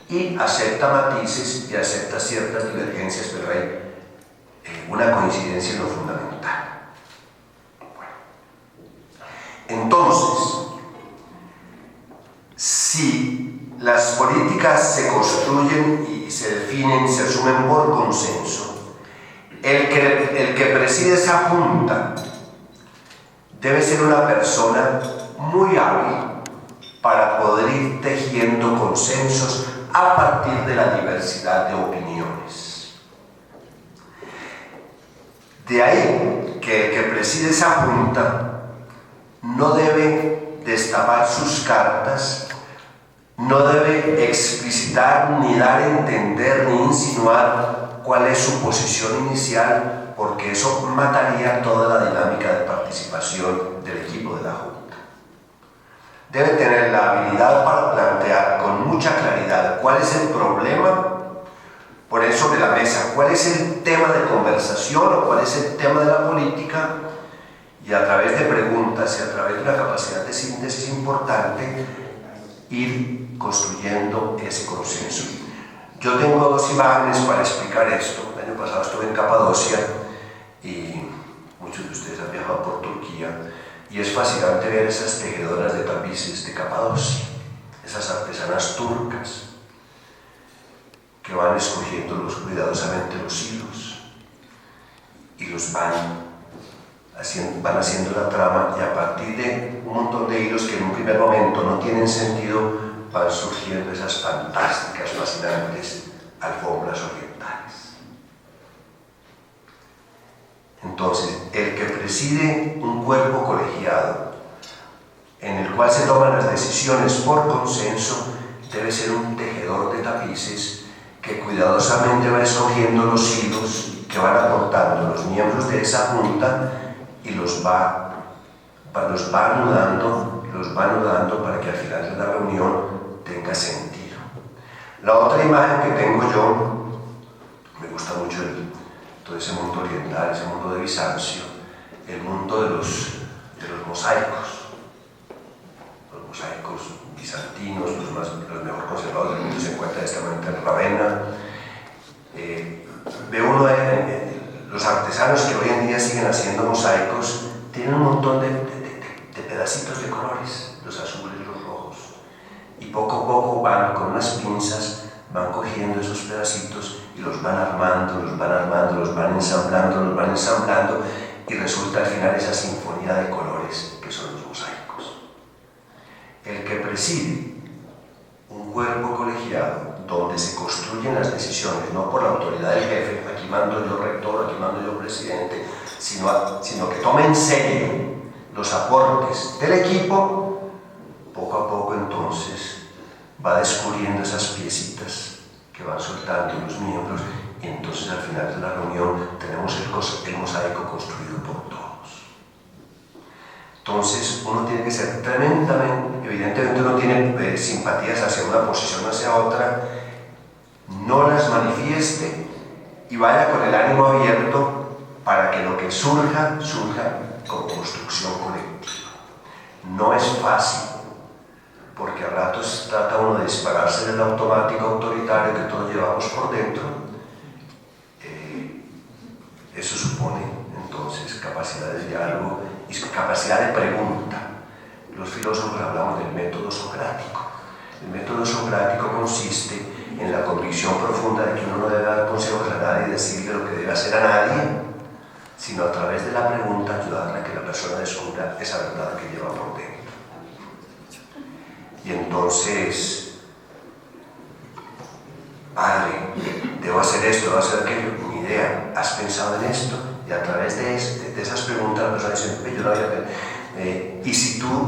y acepta matices y acepta ciertas divergencias, pero hay una coincidencia en lo fundamental. Bueno. Entonces, si las políticas se construyen y se definen, se asumen por consenso, el que preside esa junta debe ser una persona muy hábil para poder ir tejiendo consensos a partir de la diversidad de opiniones. De ahí que el que preside esa junta no debe destapar sus cartas, no debe explicitar ni dar a entender ni insinuar cuál es su posición inicial, porque eso mataría toda la dinámica de participación del equipo de la Junta. Debe tener la habilidad para plantear con mucha claridad cuál es el problema, poner sobre la mesa cuál es el tema de conversación o cuál es el tema de la política, y a través de preguntas y a través de una capacidad de síntesis importante, ir construyendo ese consenso. Yo tengo dos imágenes para explicar esto. La El año pasado estuve en Capadocia y muchos de ustedes han viajado por Turquía y es fascinante ver esas tejedoras de tapices de Capadocia, esas artesanas turcas que van escogiendo cuidadosamente los hilos y los van haciendo la trama, y a partir de un montón de hilos que en un primer momento no tienen sentido, van surgiendo esas fantásticas, fascinantes alfombras orientales. Entonces, el que preside un cuerpo colegiado en el cual se toman las decisiones por consenso debe ser un tejedor de tapices que cuidadosamente va escogiendo los hilos que van aportando los miembros de esa junta y los va anudando para que al final de la reunión tenga sentido. La otra imagen que tengo yo, me gusta mucho todo ese mundo oriental, ese mundo de Bizancio, el mundo de los mosaicos. Los mosaicos bizantinos, los mejor conservados del mundo se encuentran justamente en Ravenna. Ve uno los artesanos que hoy en día siguen haciendo mosaicos, tienen un montón de pedacitos de colores, los azules, los rojos, y poco a poco van con unas pinzas, van cogiendo esos pedacitos y los van armando, los van ensamblando, y resulta al final esa sinfonía de colores que son los mosaicos. El que preside un cuerpo colegiado donde se construyen las decisiones, no por la autoridad del jefe, aquí mando yo rector, aquí mando yo presidente, sino que tome en serio los aportes del equipo, poco a poco entonces va descubriendo esas piecitas que van soltando los miembros, y entonces al final de la reunión tenemos el mosaico construido por todos. Entonces uno tiene que ser tremendamente, evidentemente uno tiene simpatías hacia una posición o hacia otra, no las manifieste y vaya con el ánimo abierto para que lo que surja como construcción colectiva. No es fácil, porque a ratos trata uno de dispararse del automático autoritario que todos llevamos por dentro. Eso supone entonces capacidad de diálogo y capacidad de pregunta. Los filósofos hablamos del método socrático. El método socrático consiste en la convicción profunda de que uno no debe dar consejos a nadie y decirle lo que debe hacer a nadie, sino a través de la pregunta ayudarle a que la persona descubra esa verdad que lleva por dentro. Y entonces, padre, debo hacer esto, debo hacer aquello, mi idea, ¿has pensado en esto? Y a través de esas preguntas la persona dice, yo no había pensado. Y si tú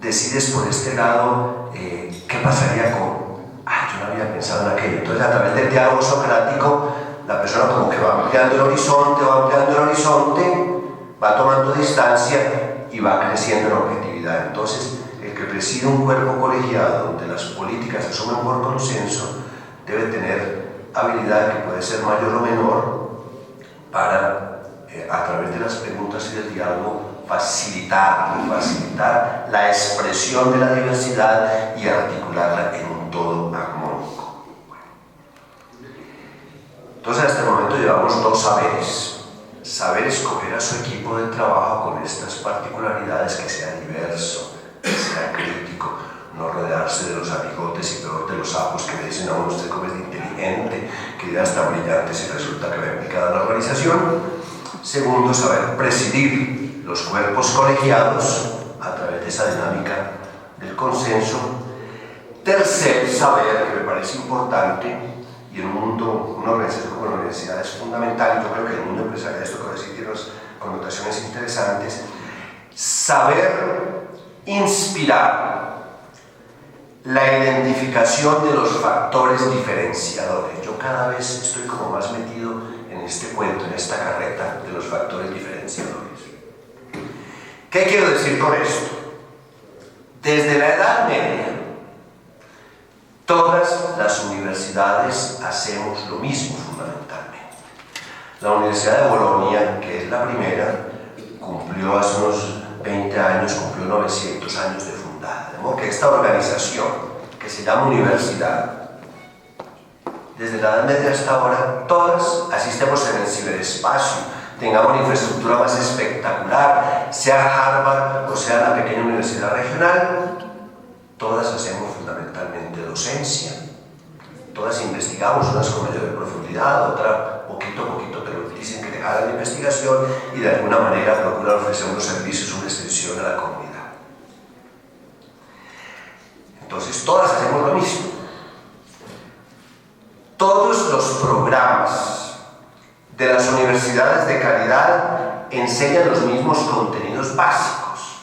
decides por este lado, ¿qué pasaría con? Yo no había pensado en aquello. Entonces, a través del diálogo socrático, la persona como que va ampliando el horizonte, va tomando distancia y va creciendo en objetividad. Entonces, el que preside un cuerpo colegiado donde las políticas se asumen por consenso debe tener habilidad que puede ser mayor o menor para, a través de las preguntas y del diálogo, facilitar la expresión de la diversidad y articularla en un todo armónico. Entonces, hasta el momento llevamos dos saberes. Saber escoger a su equipo de trabajo con estas particularidades, que sea diverso, que sea crítico, no rodearse de los amigotes y peor de los sapos que me dicen a uno, usted como es inteligente, que idea está brillante si resulta que va implicada en la organización. Segundo, saber presidir los cuerpos colegiados a través de esa dinámica del consenso. Tercer saber, que me parece importante, y en un mundo, una organización como la universidad es fundamental, y yo creo que en el mundo empresarial esto que voy a decir tiene unas connotaciones interesantes, saber inspirar la identificación de los factores diferenciadores. Yo cada vez estoy como más metido en este cuento, en esta carreta de los factores diferenciadores. ¿Qué quiero decir con esto? Desde la Edad Media, todas las universidades hacemos lo mismo fundamentalmente. La Universidad de Bolonia, que es la primera, cumplió hace unos 20 años, cumplió 900 años de fundada. De modo que esta organización, que se llama universidad, desde la Edad Media hasta ahora, todas, así estemos en el ciberespacio, tengamos una infraestructura más espectacular, sea Harvard o sea la pequeña universidad regional, todas hacemos fundamentalmente docencia, todas investigamos, unas con mayor profundidad, otras poquito a poquito, pero dicen que dejar la investigación y de alguna manera procuran ofrecer unos servicios, una extensión a la comunidad. Entonces todas hacemos lo mismo. Todos los programas de las universidades de calidad enseñan los mismos contenidos básicos.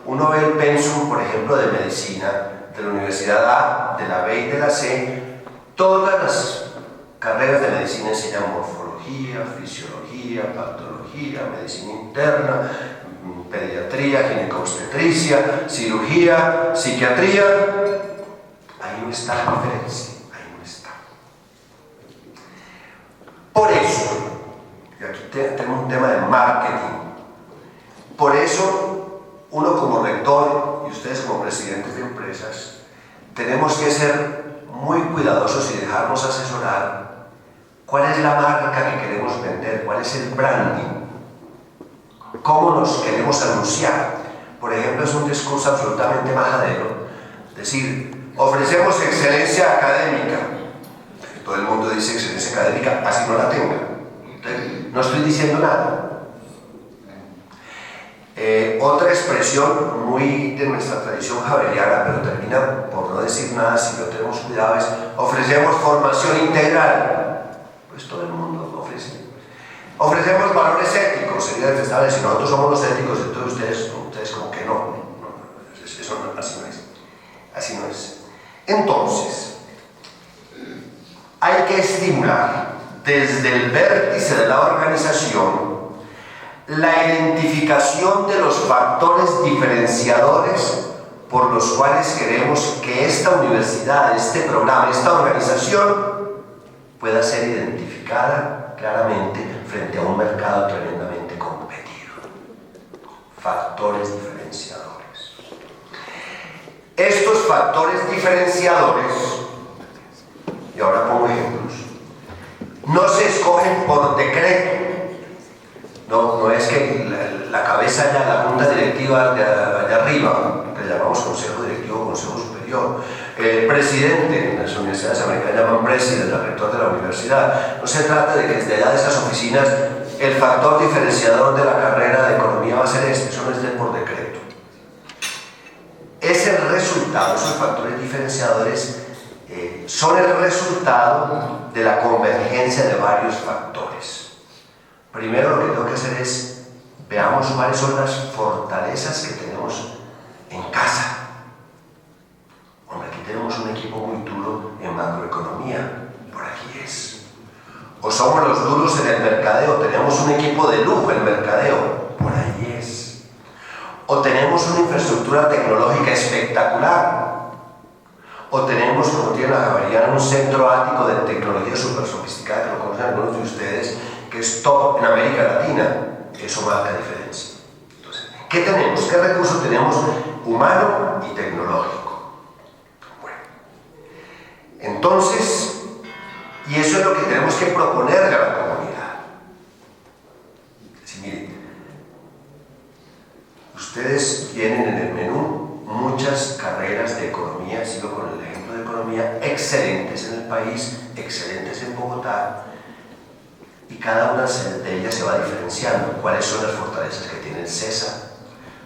Uno ve el pensum, por ejemplo, de medicina de la Universidad A, de la B y de la C. Todas las carreras de medicina enseñan morfología, fisiología, patología, medicina interna, pediatría, ginecobstetricia, cirugía, psiquiatría. Ahí no está la diferencia. Por eso, y aquí tengo un tema de marketing, por eso uno como rector y ustedes como presidentes de empresas tenemos que ser muy cuidadosos y dejarnos asesorar cuál es la marca que queremos vender, cuál es el branding, cómo nos queremos anunciar. Por ejemplo, es un discurso absolutamente majadero, decir, ofrecemos excelencia académica. Todo el mundo dice excelencia académica, así no la tenga. Entonces, no estoy diciendo nada. Otra expresión muy de nuestra tradición javeriana, pero termina por no decir nada si no tenemos cuidado, es ofrecemos formación integral. Pues todo el mundo ofrece. Ofrecemos valores éticos, sería detestable si nosotros somos los éticos, entonces ustedes como que no, eso no, así no es. Así no es. Entonces, hay que estimular desde el vértice de la organización la identificación de los factores diferenciadores por los cuales queremos que esta universidad, este programa, esta organización pueda ser identificada claramente frente a un mercado tremendamente competido. Factores diferenciadores. Estos factores diferenciadores, y ahora pongo ejemplos, no se escogen por decreto. No es que la cabeza ya, la junta directiva de allá arriba, que llamamos consejo directivo o consejo superior, el presidente, en las universidades americanas llaman president, el rector de la universidad. No se trata de que desde allá de esas oficinas el factor diferenciador de la carrera de economía va a ser este, eso no es por decreto. Es el resultado, esos factores diferenciadores son el resultado de la convergencia de varios factores. Primero lo que tengo que hacer es, veamos cuáles son las fortalezas que tenemos en casa. Hombre, aquí tenemos un equipo muy duro en macroeconomía, por aquí es. O somos los duros en el mercadeo, tenemos un equipo de lujo en mercadeo, por ahí es. O tenemos una infraestructura tecnológica espectacular. O tenemos, como tiene la Javeriana, un centro ático de tecnología súper sofisticada, que lo conocen algunos de ustedes, que es top en América Latina. Eso marca diferencia. Entonces, ¿qué tenemos? ¿Qué recursos tenemos? Humano y tecnológico. Bueno, entonces, y eso es lo que tenemos que proponerle a la comunidad. Es decir, miren, ustedes tienen en el menú muchas carreras de economía, sigo con el ejemplo de economía, excelentes en el país, excelentes en Bogotá, y cada una de ellas se va diferenciando. ¿Cuáles son las fortalezas que tiene el CESA?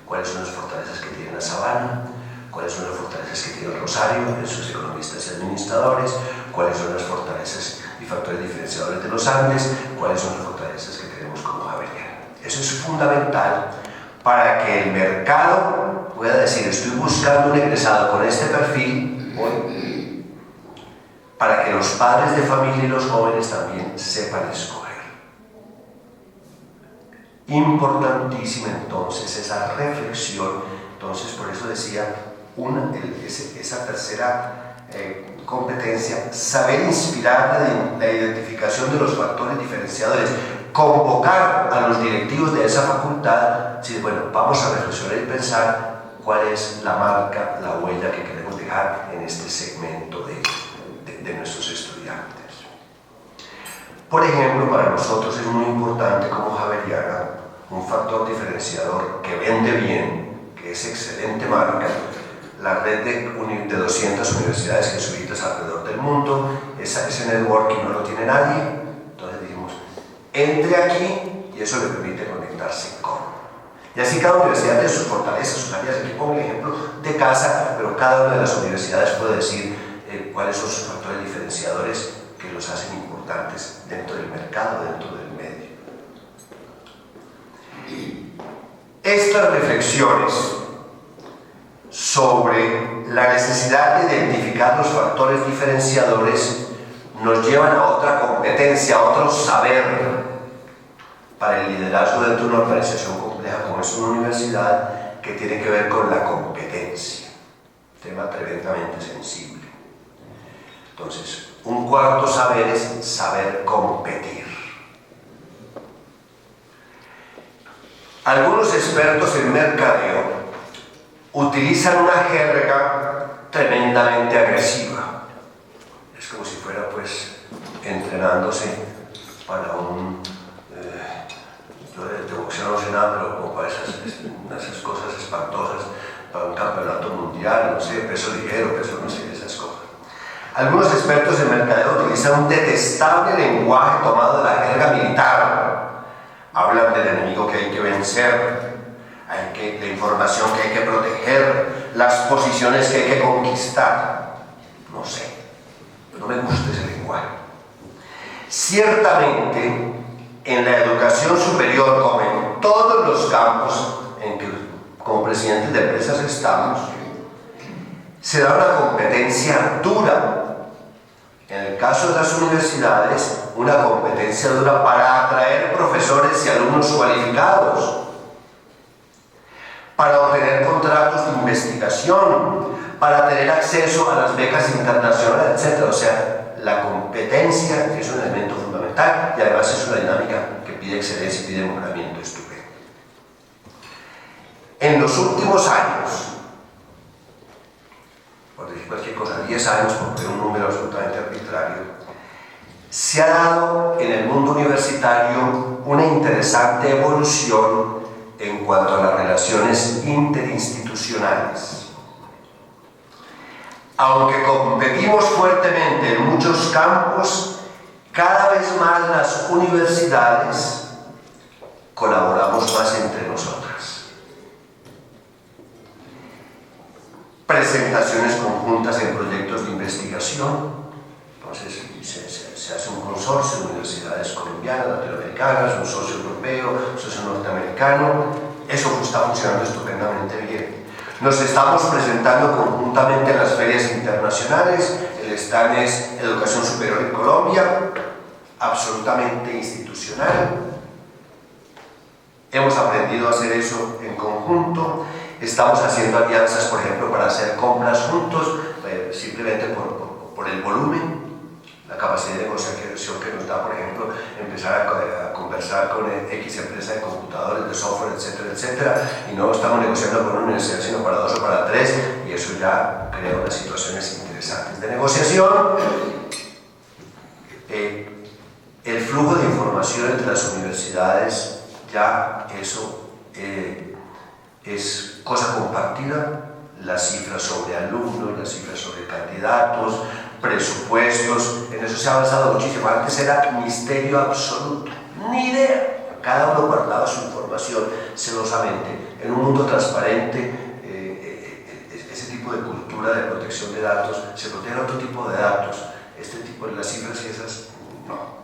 ¿Cuáles son las fortalezas que tiene la Sabana? ¿Cuáles son las fortalezas que tiene el Rosario, sus economistas y administradores? ¿Cuáles son las fortalezas y factores diferenciadores de los Andes? ¿Cuáles son las fortalezas que tenemos como Javeriana? Eso es fundamental para que el mercado pueda decir, estoy buscando un egresado con este perfil hoy, para que los padres de familia y los jóvenes también sepan escoger. Importantísima entonces esa reflexión. Entonces, por eso decía, esa tercera competencia, saber inspirar la identificación de los factores diferenciadores, convocar a los directivos de esa facultad, decir, bueno, vamos a reflexionar y pensar cuál es la marca, la huella que queremos dejar en este segmento de nuestros estudiantes. Por ejemplo, para nosotros es muy importante como Javeriana un factor diferenciador que vende bien, que es excelente marca, la red de 200 universidades jesuitas alrededor del mundo. Ese networking no lo tiene nadie, entonces dijimos, entre aquí y eso le permite conectarse con. Y así cada universidad tiene sus fortalezas, sus áreas. Aquí pongo el ejemplo de casa, pero cada una de las universidades puede decir cuáles son sus factores diferenciadores que los hacen importantes dentro del mercado, dentro del medio. Estas reflexiones sobre la necesidad de identificar los factores diferenciadores nos llevan a otra competencia, a otro saber para el liderazgo dentro de una organización compleja como es una universidad, que tiene que ver con la competencia, tema tremendamente sensible. Entonces, un cuarto saber es saber competir. Algunos expertos en mercadeo utilizan una jerga tremendamente agresiva. Es como si fuera pues entrenándose para un... yo de boxeo no sé nada, pero como para esas cosas espantosas, para un campeonato mundial, no sé, peso ligero, peso no sé, esas cosas. Algunos expertos en mercadeo utilizan un detestable lenguaje tomado de la jerga militar. Hablan del enemigo que hay que vencer, la información que hay que proteger, las posiciones que hay que conquistar. No sé, no me gusta ese lenguaje. Ciertamente, en la educación superior, como en todos los campos en que como presidentes de empresas estamos, se da una competencia dura. En el caso de las universidades, una competencia dura para atraer profesores y alumnos cualificados, para obtener contratos de investigación, para tener acceso a las becas internacionales, etc. O sea, la competencia es un elemento fundamental y además es una dinámica que pide excelencia y pide mejoramiento estupendo. En los últimos años, por decir cualquier cosa, 10 años, porque es un número absolutamente arbitrario, se ha dado en el mundo universitario una interesante evolución en cuanto a las relaciones interinstitucionales. Aunque competimos fuertemente en muchos campos, cada vez más las universidades colaboramos más entre nosotras. Presentaciones conjuntas en proyectos de investigación. Entonces se hace un consorcio de universidades colombianas, latinoamericanas, un socio europeo, un socio norteamericano. Eso está funcionando estupendamente bien. Nos estamos presentando conjuntamente en las ferias internacionales. El stand es Educación Superior en Colombia, absolutamente institucional. Hemos aprendido a hacer eso en conjunto. Estamos haciendo alianzas, por ejemplo, para hacer compras juntos, simplemente por el volumen, la capacidad de negociación que nos da, por ejemplo, empezar a conversar con X empresa de computadores, de software, etcétera, etcétera, y no estamos negociando con una universidad, sino para 2 o para 3, y eso ya crea unas situaciones interesantes de negociación. El flujo de información entre las universidades, ya eso es cosa compartida, las cifras sobre alumnos, las cifras sobre candidatos, presupuestos, en eso se ha avanzado muchísimo. Antes era misterio absoluto, ni idea, cada uno guardaba su información celosamente. En un mundo transparente, ese tipo de cultura de protección de datos, se protege otro tipo de datos, este tipo de las cifras y esas, no.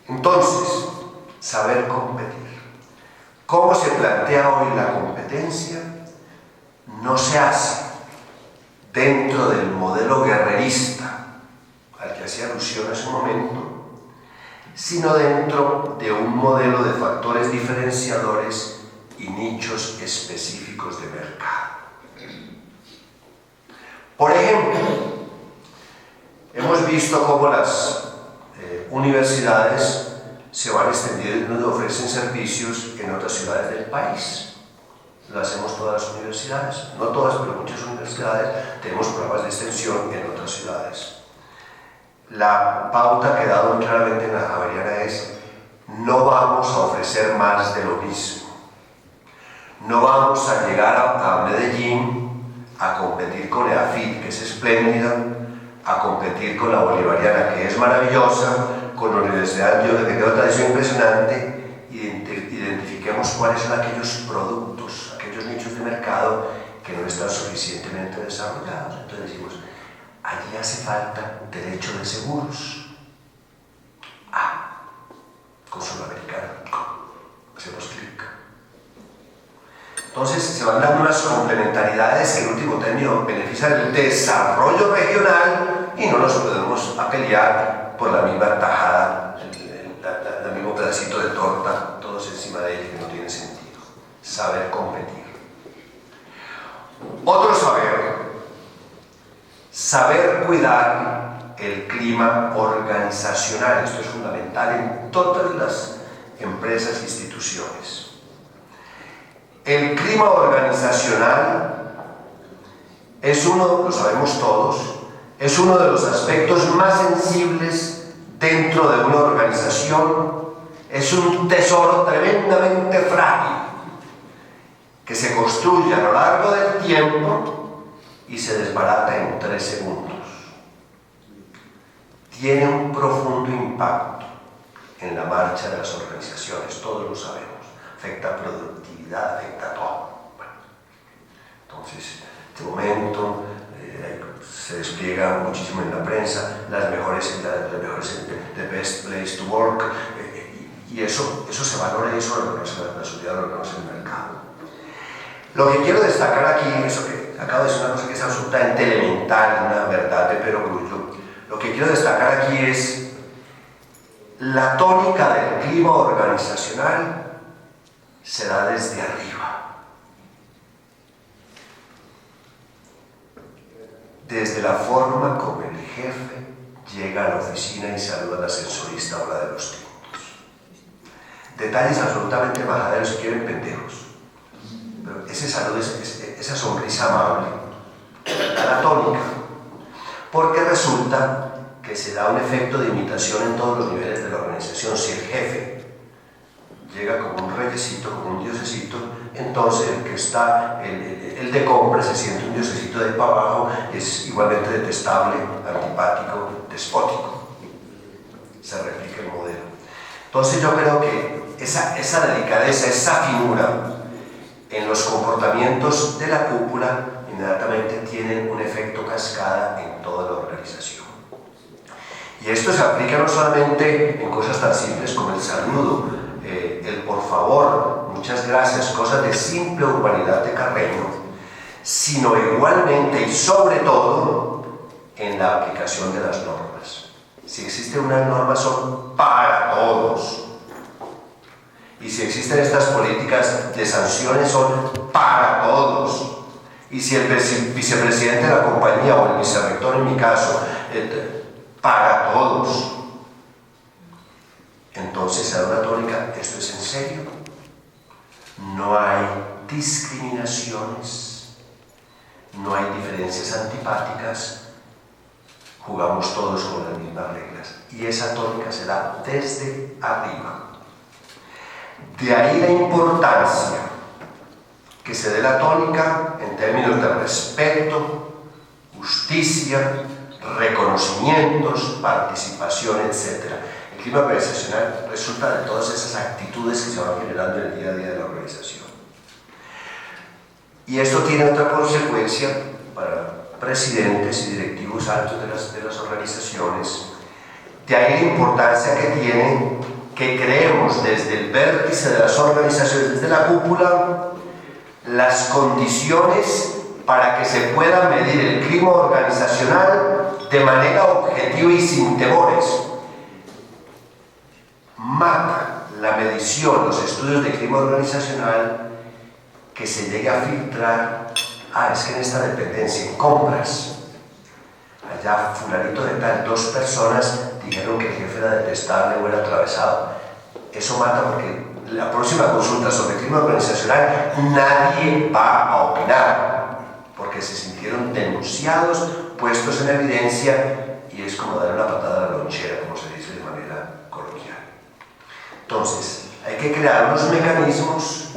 Entonces, saber competir. ¿Cómo se plantea hoy la competencia? No se hace dentro del modelo guerrerista al que hacía alusión hace un momento, sino dentro de un modelo de factores diferenciadores y nichos específicos de mercado. Por ejemplo, hemos visto cómo las universidades se van extendiendo y ofrecen servicios en otras ciudades del país. Lo hacemos todas las universidades, no todas, pero muchas universidades tenemos programas de extensión en otras ciudades. la pauta que he dado claramente en la Javeriana es: no vamos a ofrecer más de lo mismo. No vamos a llegar a Medellín a competir con EAFIT, que es espléndida, a competir con la Bolivariana, que es maravillosa, con la Universidad de que tiene una tradición impresionante. Identifiquemos cuáles son aquellos productos, aquellos nichos de mercado que no están suficientemente desarrollados. Entonces decimos, allí hace falta derecho de seguros. Con Sudamericana, hacemos clic. Entonces se van dando unas complementariedades que en último término benefician el desarrollo regional y no nos podemos pelear por la misma tajada, el mismo pedacito de torta, todos encima de él, que no tiene sentido. Saber competir. Otro saber cuidar el clima organizacional. Esto es fundamental en todas las empresas e instituciones. El clima organizacional es uno, lo sabemos todos, es uno de los aspectos más sensibles dentro de una organización. Es un tesoro tremendamente frágil que se construye a lo largo del tiempo y se desbarata en 3 segundos. Tiene un profundo impacto en la marcha de las organizaciones, todos lo sabemos. Afecta productividad, afecta todo. Bueno, entonces, en este momento se despliega muchísimo en la prensa las mejores the best place to work, y eso se valora y eso la sociedad lo reconoce en el mercado. Lo que quiero destacar aquí, eso que acabo de decir, una cosa que es absolutamente elemental, una verdad de perogrullo. Lo que quiero destacar aquí es la tónica del clima organizacional se da desde arriba, desde la forma como el jefe llega a la oficina y saluda al ascensorista a hora de los tiempos. Detalles absolutamente majaderos, si quieren, pendejos, pero ese saludo, esa sonrisa amable da la tónica, porque resulta que se da un efecto de imitación en todos los niveles de la organización. Si el jefe llega como un reyesito, como un diosecito, entonces el que está, el de compra, se siente un diosecito de ahí para abajo, es igualmente detestable, antipático, despótico. Se replica el modelo. Entonces yo creo que esa delicadeza, esa finura en los comportamientos de la cúpula inmediatamente tienen un efecto cascada en toda la organización. Y esto se aplica no solamente en cosas tan simples como el saludo, el por favor, muchas gracias, cosas de simple urbanidad de Carreño, sino igualmente y sobre todo en la aplicación de las normas. Si existe una norma, son para todos. Y si existen estas políticas de sanciones, son para todos. Y si el vicepresidente de la compañía o el vicerrector, en mi caso, para todos. Entonces se da una tónica: esto es en serio, no hay discriminaciones, no hay diferencias antipáticas, jugamos todos con las mismas reglas, y esa tónica se da desde arriba. De ahí la importancia que se dé la tónica en términos de respeto, justicia, reconocimientos, participación, etc. El clima organizacional resulta de todas esas actitudes que se van generando en el día a día de la organización. Y esto tiene otra consecuencia para presidentes y directivos altos de las organizaciones. De ahí la importancia que tiene que creemos desde el vértice de las organizaciones, desde la cúpula, las condiciones para que se pueda medir el clima organizacional de manera objetiva y sin temores. Mata la medición, los estudios de clima organizacional, que se llegue a filtrar: es que en esta dependencia, en compras, allá fulanito de tal, 2 personas dijeron que el jefe era detestable o era atravesado. Eso mata, porque la próxima consulta sobre clima organizacional nadie va a opinar, porque se sintieron denunciados, puestos en evidencia, y es como dar una patada a la lonchera, como se dice de manera coloquial. Entonces, hay que crear unos mecanismos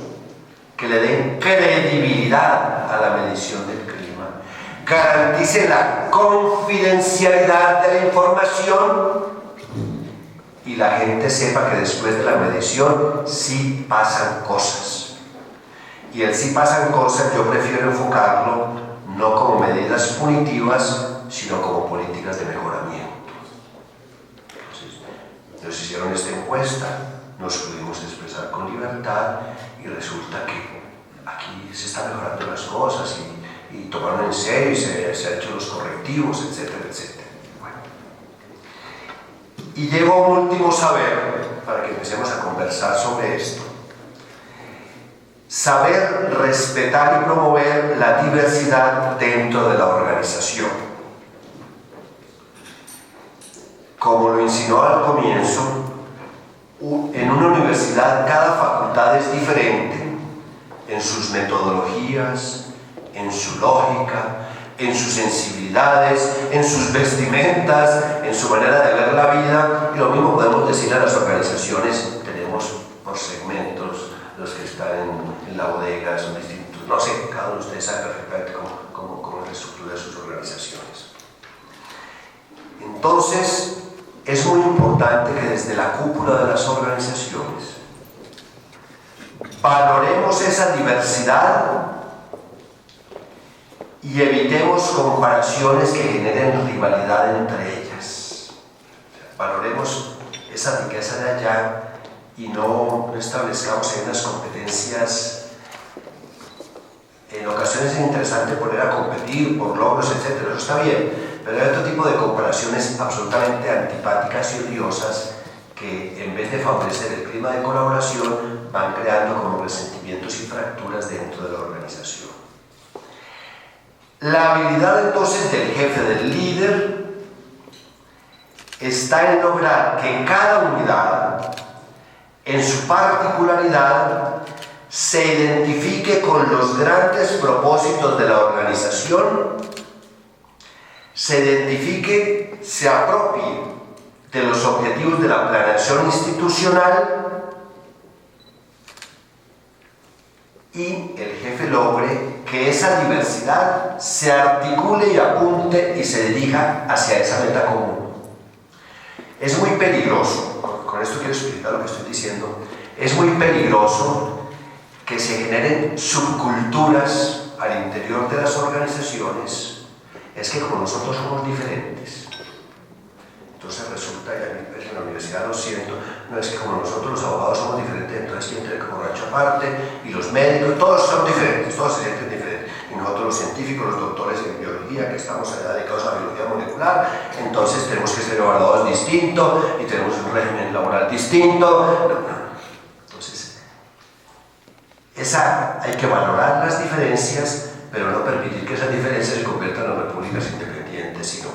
que le den credibilidad a la medición del clima, garantice la confidencialidad de la información y la gente sepa que después de la medición sí pasan cosas. Y el sí pasan cosas yo prefiero enfocarlo no como medidas punitivas, sino como políticas de mejoramiento. Entonces, nos hicieron esta encuesta, nos pudimos expresar con libertad y resulta que aquí se están mejorando las cosas y tomaron en serio y se han hecho los correctivos, etcétera, etcétera. Bueno. Y llegó un último saber, para que empecemos a conversar sobre esto. Saber respetar y promover la diversidad dentro de la organización. Como lo insinuó al comienzo, en una universidad cada facultad es diferente en sus metodologías, en su lógica, en sus sensibilidades, en sus vestimentas, en su manera de ver la vida, y lo mismo podemos decir a las organizaciones. Tenemos por segmentos, los que están en la bodega son distintos, no sé, cada uno de ustedes sabe perfectamente cómo es la estructura de sus organizaciones. Entonces, es muy importante que desde la cúpula de las organizaciones valoremos esa diversidad y evitemos comparaciones que generen rivalidad entre ellas. Valoremos esa riqueza de allá y no establezcamos en las competencias. En ocasiones es interesante poner a competir por logros, etc. Eso está bien, pero hay otro tipo de comparaciones absolutamente antipáticas y odiosas que en vez de favorecer el clima de colaboración van creando como resentimientos y fracturas dentro de la organización. La habilidad entonces del jefe, del líder, está en lograr que cada unidad, en su particularidad, se identifique con los grandes propósitos de la organización, se identifique, se apropie de los objetivos de la planeación institucional y el jefe logre que esa diversidad se articule y apunte y se dirija hacia esa meta común. Es muy peligroso, con esto quiero explicar lo que estoy diciendo, es muy peligroso que se generen subculturas al interior de las organizaciones. Es que como nosotros somos diferentes, entonces resulta, y a mí en la universidad lo siento, no es que como nosotros los abogados somos diferentes, entonces quien tiene que borracho aparte, y los médicos, todos son diferentes, todos se sienten diferentes. Y nosotros los científicos, los doctores en biología, que estamos allá dedicados a la biología molecular, entonces tenemos que ser evaluados distinto y tenemos un régimen laboral distinto. Entonces, hay que valorar las diferencias, pero no permitir que esas diferencias se conviertan en repúblicas independientes, sino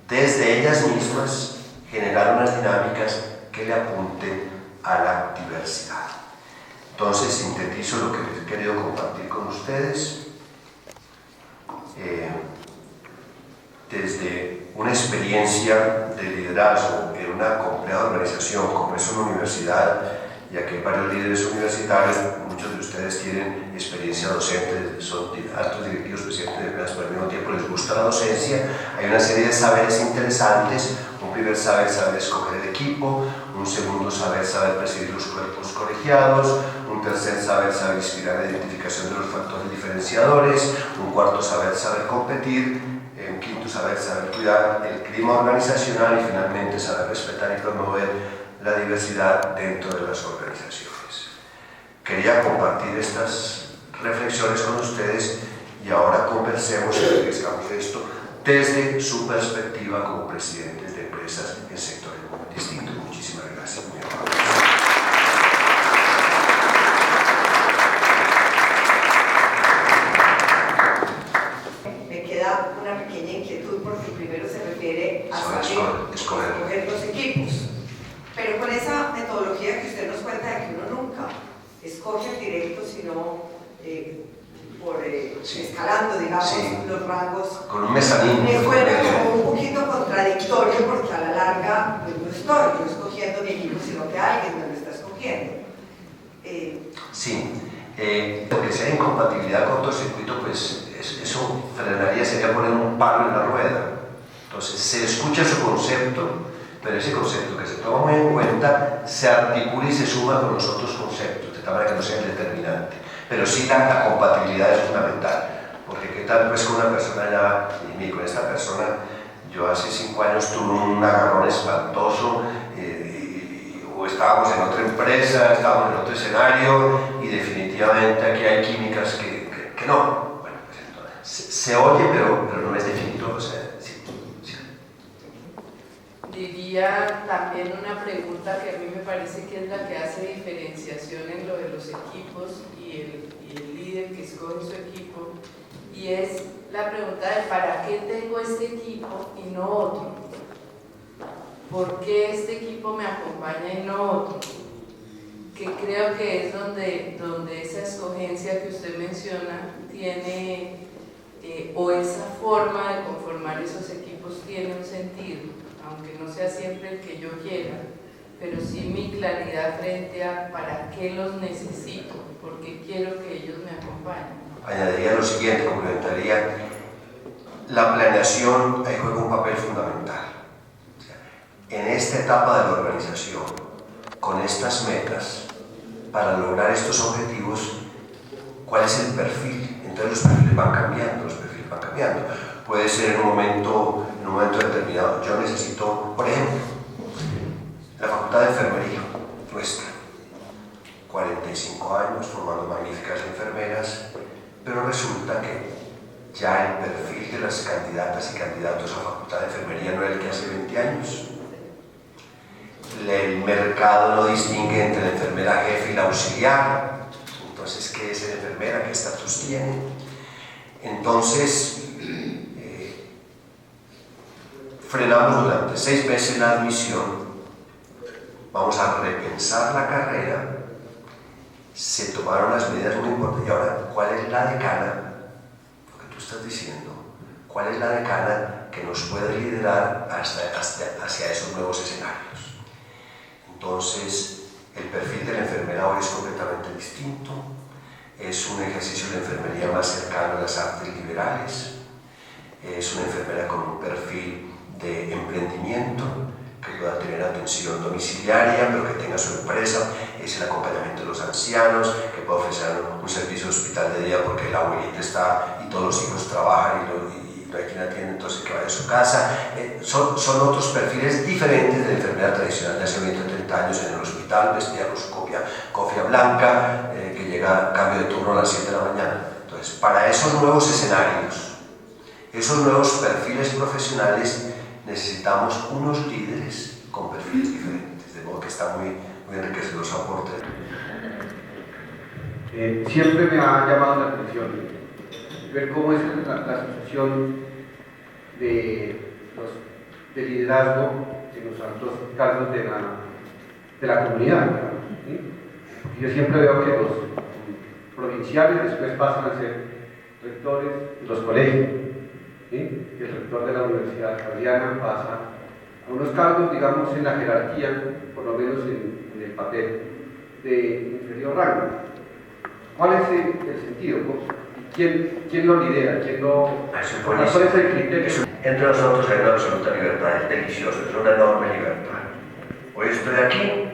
desde ellas mismas generar unas dinámicas que le apunten a la diversidad. Entonces, sintetizo lo que he querido compartir con ustedes. Desde una experiencia de liderazgo en una compleja organización como es una universidad, ya que hay varios líderes universitarios, muchos de ustedes tienen experiencia docente, son altos directivos, presidentes de empresas, pero al mismo tiempo les gusta la docencia. Hay una serie de saberes interesantes. Un primer saber escoger el equipo, un segundo saber percibir los cuerpos colegiados, un tercer saber inspirar la identificación de los factores diferenciadores, un cuarto saber competir, un quinto saber cuidar el clima organizacional y finalmente saber respetar y promover la diversidad dentro de las organizaciones. Quería compartir estas reflexiones con ustedes y ahora conversemos y enriquezcamos esto desde su perspectiva como presidentes de empresas en sectores muy distintos. Muchísimas gracias. Muy amable. Me queda una pequeña inquietud porque primero se refiere a escoger los equipos. Pero con esa metodología que usted nos cuenta de que uno nunca escoge el directo, sino por escalando, digamos, los rangos. Con un mezanín. Me suena como un poquito contradictorio porque a la larga pues, no estoy yo escogiendo mi equipo, sino que alguien me lo está escogiendo. Sí, porque si hay incompatibilidad cortocircuito, pues eso frenaría, sería poner un palo en la rueda. Entonces se escucha su concepto, pero ese concepto que se toma muy en cuenta se articula y se suma con los otros conceptos, de tal manera que no sea el determinante. Pero sí la compatibilidad es fundamental, porque qué tal pues con una persona ya, y con esta persona, yo hace 5 años tuve un agarrón espantoso, o estábamos en otra empresa, estábamos en otro escenario, y definitivamente aquí hay químicas que no. Bueno, pues entonces, se oye, pero no es definitivo, o sea, sí. Diría también una pregunta que a mí me parece que es la que hace diferenciación en lo de los equipos y el líder que escoge su equipo, y es la pregunta de ¿para qué tengo este equipo y no otro? ¿Por qué este equipo me acompaña y no otro? Que creo que es donde esa escogencia que usted menciona tiene, o esa forma de conformar esos equipos tiene un sentido, aunque no sea siempre el que yo quiera, pero sí mi claridad frente a para qué los necesito, por qué quiero que ellos me acompañen. Añadiría lo siguiente, complementaría, la planeación ahí juega un papel fundamental. En esta etapa de la organización, con estas metas, para lograr estos objetivos, ¿cuál es el perfil? Entonces los perfiles van cambiando, Puede ser en un momento determinado. Yo necesito, por ejemplo, la Facultad de Enfermería, nuestra, 45 años formando magníficas enfermeras, pero resulta que ya el perfil de las candidatas y candidatos a la Facultad de Enfermería no es el que hace 20 años. El mercado no distingue entre la enfermera jefe y la auxiliar. Entonces, ¿qué es la enfermera? ¿Qué estatus tiene? Entonces, frenamos durante 6 meses la admisión, vamos a repensar la carrera, se tomaron las medidas muy importantes. Y ahora, ¿cuál es la decana? Lo que tú estás diciendo, ¿cuál es la decana que nos puede liderar hacia esos nuevos escenarios? Entonces, el perfil de la enfermera hoy es completamente distinto, es un ejercicio de enfermería más cercano a las artes liberales, es una enfermera con un perfil de emprendimiento, que pueda tener atención domiciliaria, pero que tenga su empresa, es el acompañamiento de los ancianos, que pueda ofrecer un servicio de hospital de día porque la abuelita está y todos los hijos trabajan y no hay quien atiende, entonces que vaya a su casa. Son otros perfiles diferentes de la enfermedad tradicional de hace 20 o 30 años en el hospital, vestida con su cofia blanca, que llega a cambio de turno a las 7 de la mañana. Entonces, para esos nuevos escenarios, esos nuevos perfiles profesionales, necesitamos unos líderes con perfiles diferentes, de modo que está muy enriquecedor su aporte. Siempre me ha llamado la atención ver cómo es la sucesión de liderazgo en los altos cargos de la comunidad. ¿Sí? Yo siempre veo que los provinciales después pasan a ser rectores de los colegios. ¿Sí? Que el rector de la Universidad Javeriana pasa a unos cargos, digamos, en la jerarquía, por lo menos en el papel de inferior rango. ¿Cuál es el sentido? ¿Quién lo lidera? ¿Cuál es el criterio? Entre nosotros hay una absoluta libertad, es delicioso, es una enorme libertad. Hoy estoy aquí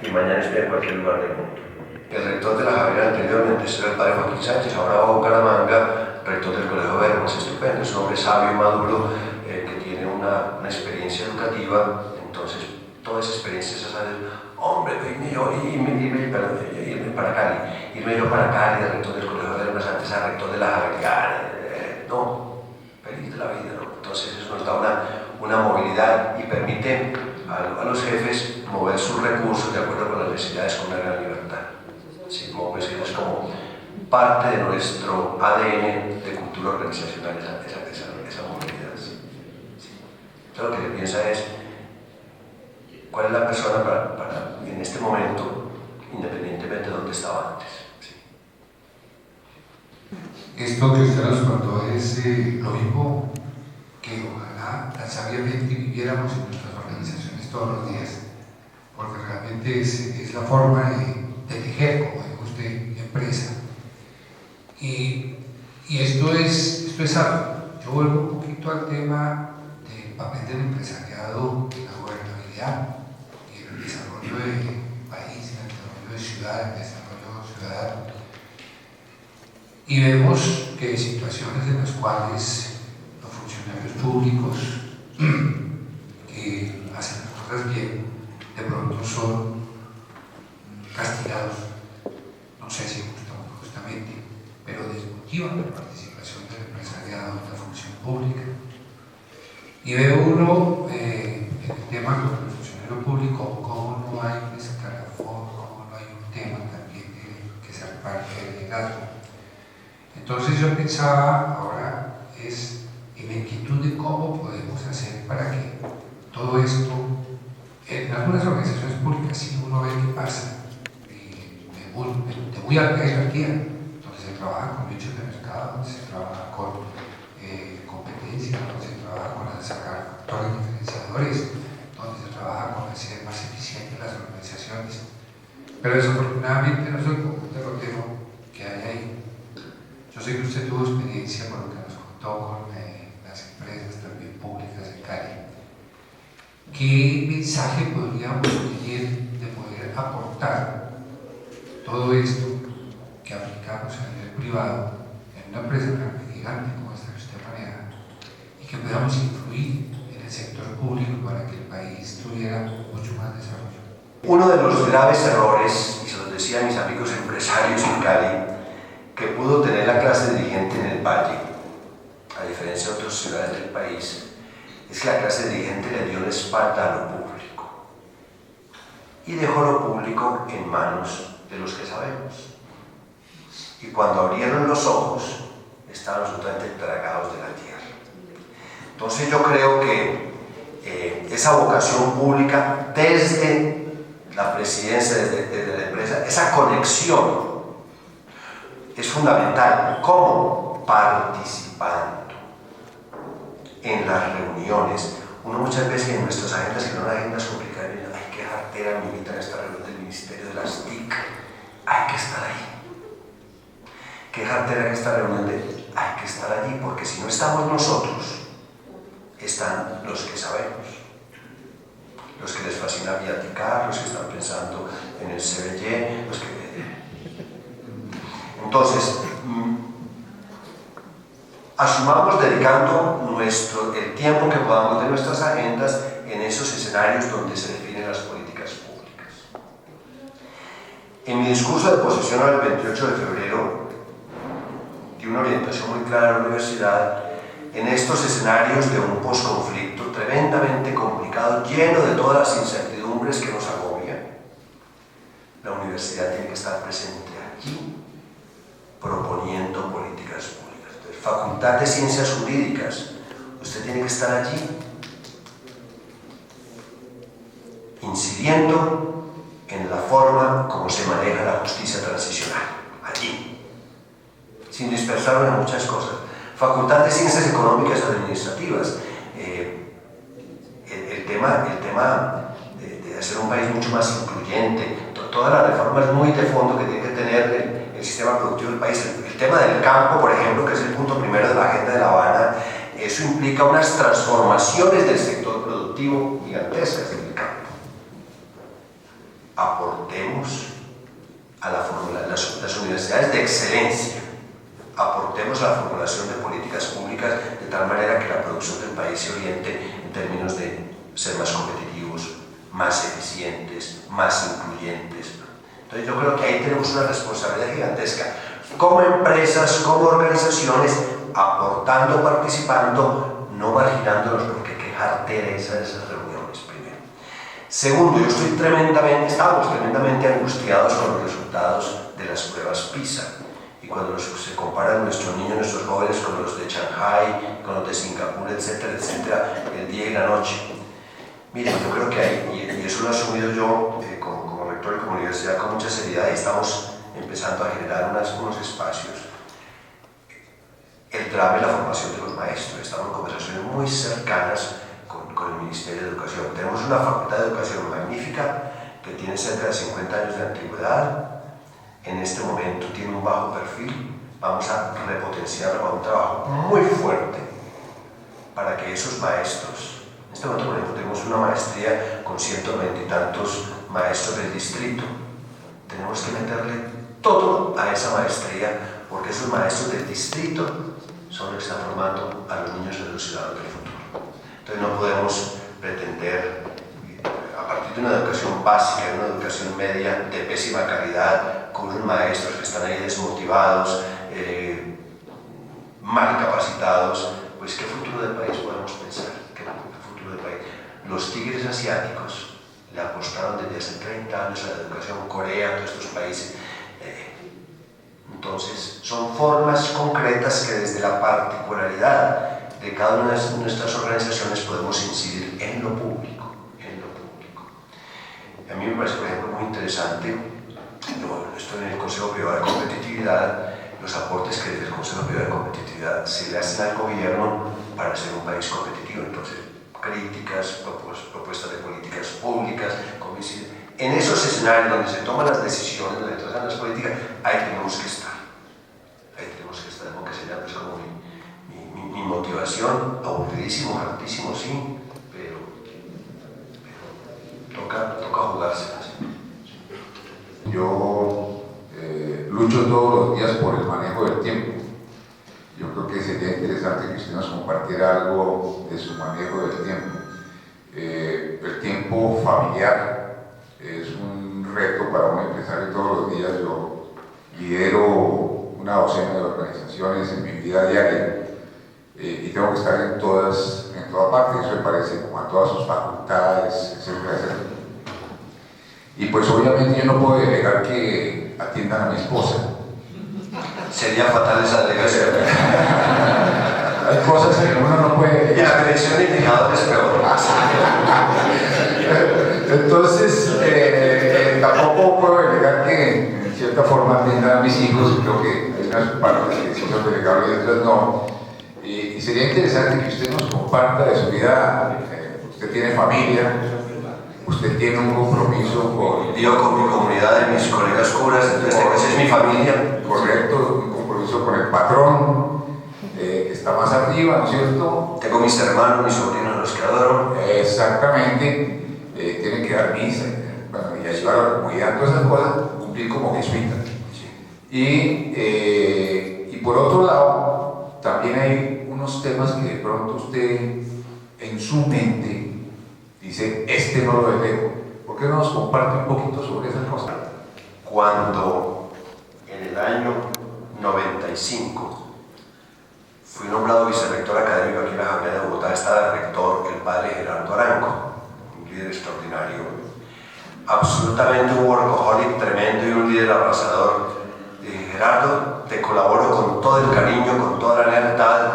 y mañana estoy en cualquier lugar del mundo. El rector de la Javeriana anteriormente era el padre Joaquín Sánchez, ahora va a Bucaramanga, rector del Colegio Verbo, es estupendo, es un hombre sabio y maduro que tiene una experiencia educativa, entonces toda esa experiencia se sale, hombre, irme para Cali, de rector del Colegio Verbo, antes a rector de la Javeriana, no, feliz de la vida, ¿no? Entonces eso nos da una movilidad y permite a los jefes mover sus recursos de acuerdo con las necesidades con una gran libertad. Sí, pues es como parte de nuestro ADN de cultura organizacional, esa movilidad. Sí. Entonces lo que se piensa es cuál es la persona para en este momento, independientemente de dónde estaba antes. Sí. esto que usted nos contó es lo mismo que ojalá tan sabiamente viviéramos en nuestras organizaciones todos los días, porque realmente es la forma de tejer, como dijo usted, empresa. Y esto es algo. Yo vuelvo un poquito al tema del papel del empresariado en la gobernabilidad y en el desarrollo del país, en el desarrollo de ciudad, en el desarrollo ciudadano. Y vemos que hay situaciones en las cuales los funcionarios públicos que hacen las cosas bien, de pronto son castigados, no sé si justamente, pero desmotivan la participación del empresariado en la función pública. Y veo uno en el tema con el funcionario público, cómo no hay un escalafón, cómo no hay un tema también que sea parte del liderazgo. Entonces yo pensaba ahora en la inquietud de cómo podemos hacer para que todo esto, en algunas organizaciones públicas sí uno ve qué pasa, de muy alta jerarquía, donde se trabaja con nichos de mercado, donde se trabaja con competencia, donde se trabaja con sacar factores diferenciadores, donde se trabaja con hacer más eficientes las organizaciones. Pero desafortunadamente no es el conjunto de roteo que hay ahí. Yo sé que usted tuvo experiencia con lo que nos contó con las empresas también públicas en Cali. ¿Qué mensaje podríamos tener de poder aportar todo esto que aplicamos a nivel privado en una empresa tan gigante como esta que usted maneja y que podamos influir en el sector público para que el país tuviera mucho más desarrollo? Uno de los graves errores, y se los decía a mis amigos empresarios en Cali, que pudo tener la clase dirigente en el Valle, a diferencia de otras ciudades del país, es que la clase dirigente le dio la espalda a lo público y dejó lo público en manos de los que sabemos. Y cuando abrieron los ojos, estaban absolutamente tragados de la tierra. Entonces yo creo que esa vocación pública desde la presidencia, desde la empresa, esa conexión es fundamental. ¿Cómo? Participando en las reuniones. Uno muchas veces en nuestras agendas, que no son agendas complicadas, dice, ay, qué jartera me invitan a esta reunión del Ministerio de las TIC, hay que estar ahí. Qué jartera en esta reunión hay que estar allí, porque si no estamos nosotros, están los que sabemos, los que les fascina viaticar, los que están pensando en el CBY, los que... Entonces, asumamos dedicando el tiempo que podamos de nuestras agendas en esos escenarios donde se definen las políticas públicas. En mi discurso de posesión el 28 de febrero di una orientación muy clara a la universidad en estos escenarios de un posconflicto tremendamente complicado, lleno de todas las incertidumbres que nos agobian. La universidad tiene que estar presente allí, proponiendo políticas públicas. Entonces, Facultad de Ciencias Jurídicas, usted tiene que estar allí, incidiendo en la forma como se maneja la justicia transicional, allí, sin dispersarlo en muchas cosas. Facultad de Ciencias Económicas y Administrativas, el tema de hacer un país mucho más incluyente, todas las reformas muy de fondo que tiene que tener el sistema productivo del país, el tema del campo, por ejemplo, que es el punto primero de la agenda de La Habana, eso implica unas transformaciones del sector productivo gigantescas en el campo. Aportemos a las universidades de excelencia, aportemos a la formulación de políticas públicas de tal manera que la producción del país se oriente en términos de ser más competitivos, más eficientes, más incluyentes. Entonces yo creo que ahí tenemos una responsabilidad gigantesca, como empresas, como organizaciones, aportando, participando, no marginándonos, porque qué jartera esas reuniones, primero. Segundo, estamos tremendamente angustiados con los resultados de las pruebas PISA. Y cuando se comparan nuestros niños, nuestros jóvenes con los de Shanghai, con los de Singapur, etcétera, etcétera, el día y la noche. Miren, yo creo que hay, y eso lo he asumido yo como rector y como universidad con mucha seriedad, y estamos empezando a generar unos espacios. el drama y la formación de los maestros. Estamos en conversaciones muy cercanas con el Ministerio de Educación. Tenemos una facultad de educación magnífica que tiene cerca de 50 años de antigüedad. En este momento tiene un bajo perfil. Vamos a repotenciarlo con un trabajo muy fuerte para que esos maestros, en este momento por ejemplo tenemos una maestría con 120 y tantos maestros del distrito. Tenemos que meterle todo a esa maestría porque esos maestros del distrito son los que están formando a los niños de los ciudadanos del futuro. Entonces no podemos pretender, a partir de una educación básica, una educación media de pésima calidad, con unos maestros que están ahí desmotivados, mal capacitados, pues ¿qué futuro del país podemos pensar? ¿Qué futuro del país? Los tigres asiáticos le apostaron desde hace 30 años a la educación, Corea, todos estos países. Entonces, son formas concretas que desde la particularidad de cada una de nuestras organizaciones podemos incidir en lo público, A mí me parece, por ejemplo, muy interesante, estoy en el Consejo Privado de Competitividad, los aportes que desde el Consejo Privado de Competitividad se le hacen al gobierno para ser un país competitivo. Entonces, críticas, propuestas de políticas públicas, en esos escenarios donde se toman las decisiones, donde se trazan las políticas, ahí tenemos que estar. Como que sería pues como mi motivación, aburridísimo, hartísimo, sí, pero toca jugárselas. Yo lucho todos los días por el manejo del tiempo. Yo creo que sería interesante que usted nos compartiera algo de su manejo del tiempo. El tiempo familiar es un reto para un empresario todos los días. Yo lidero una docena de organizaciones en mi vida diaria y tengo que estar en todas partes. Eso me parece como a todas sus facultades, etcétera. Y pues obviamente yo no puedo delegar que atiendan a mi esposa. Sería fatal esa delegación. Hay cosas que uno no puede. Y la dirección de indicadores es peor. Entonces, tampoco puedo delegar que en cierta forma atiendan a mis hijos. Creo que hay unas partes que sí son delegables y otras no. Y sería interesante que usted nos comparta de su vida. Usted tiene familia. Usted tiene un compromiso con... Yo con mi comunidad y mis colegas curas, entonces esa es mi familia. Correcto, un compromiso con el patrón, que está más arriba, ¿no es cierto? Tengo mis hermanos, mis sobrinos, los que adoro. Exactamente, tienen que dar misa, y ayudar a la comunidad, todas esas cosas, cumplir como jesuita. Sí. Y por otro lado, también hay unos temas que de pronto usted en su mente dice, este no lo delego. ¿Por qué no nos comparte un poquito sobre esas cosas? Cuando en el año 95 fui nombrado vicerrector académico aquí en la Javeriana de Bogotá, estaba de rector el padre Gerardo Arango, un líder extraordinario, absolutamente un workaholic tremendo y un líder arrasador. Dije, Gerardo, te colaboro con todo el cariño, con toda la lealtad.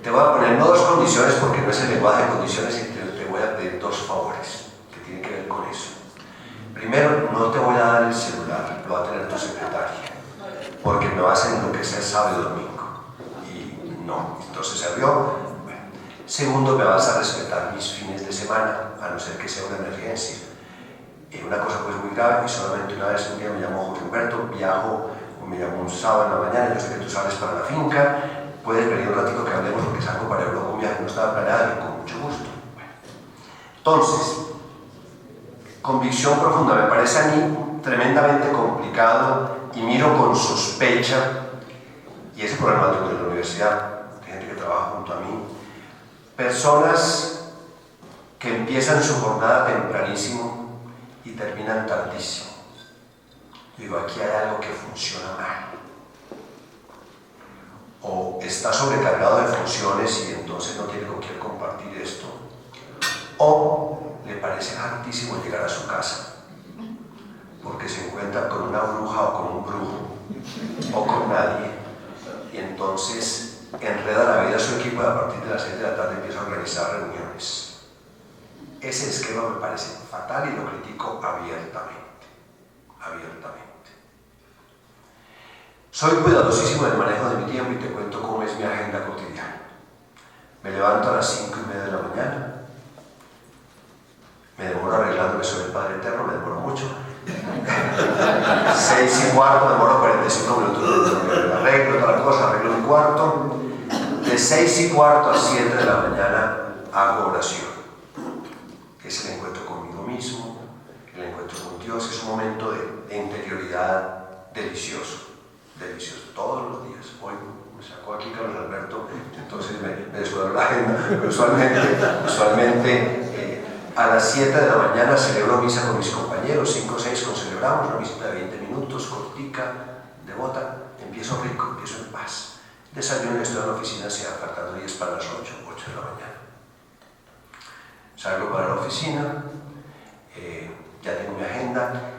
Te voy a poner no dos condiciones porque no es el lenguaje de condiciones, y te voy a pedir dos favores que tienen que ver con eso. Primero, no te voy a dar el celular, lo va a tener tu secretaria, porque me vas a enloquecer sábado y domingo. Y no, entonces se abrió. Bueno. Segundo, me vas a respetar mis fines de semana, a no ser que sea una emergencia. Una cosa pues muy grave, y solamente una vez un día me llamó Jorge Humberto, viajo, me llamó un sábado en la mañana, yo sé que tú sales para la finca, puedes venir un ratito que hablemos porque salgo para Europa, un viaje que no estaba planeado y con mucho gusto. Bueno. Entonces, convicción profunda, me parece a mí tremendamente complicado y miro con sospecha, y ese problema dentro de la universidad, de gente que trabaja junto a mí, personas que empiezan su jornada tempranísimo y terminan tardísimo. Digo, aquí hay algo que funciona mal. O está sobrecargado de funciones y entonces no tiene con quién compartir esto. O le parece hartísimo llegar a su casa porque se encuentra con una bruja o con un brujo o con nadie. Y entonces enreda la vida a su equipo y a partir de las 6 de la tarde empieza a organizar reuniones. Ese esquema me parece fatal y lo critico abiertamente. Soy cuidadosísimo del manejo de mi tiempo y te cuento cómo es mi agenda cotidiana. Me levanto a las 5:30 de la mañana. Me demoro arreglándome, soy el Padre Eterno, me demoro mucho. 6:15, me demoro 45 minutos. Me arreglo toda la cosa, arreglo mi cuarto. De 6:15 a 7 de la mañana hago oración, que es el encuentro conmigo mismo, el encuentro con Dios. Es un momento de interioridad delicioso. Delicioso, todos los días. Hoy me sacó aquí Carlos Alberto, entonces me descuadró la agenda. Usualmente a las 7 de la mañana celebro misa con mis compañeros, 5 o 6 celebramos, una misa de 20 minutos, cortica, devota. Empiezo rico, empiezo en paz. Desayuno y estoy en la oficina, sea faltando 10 para las 8 de la mañana. Salgo para la oficina, ya tengo mi agenda.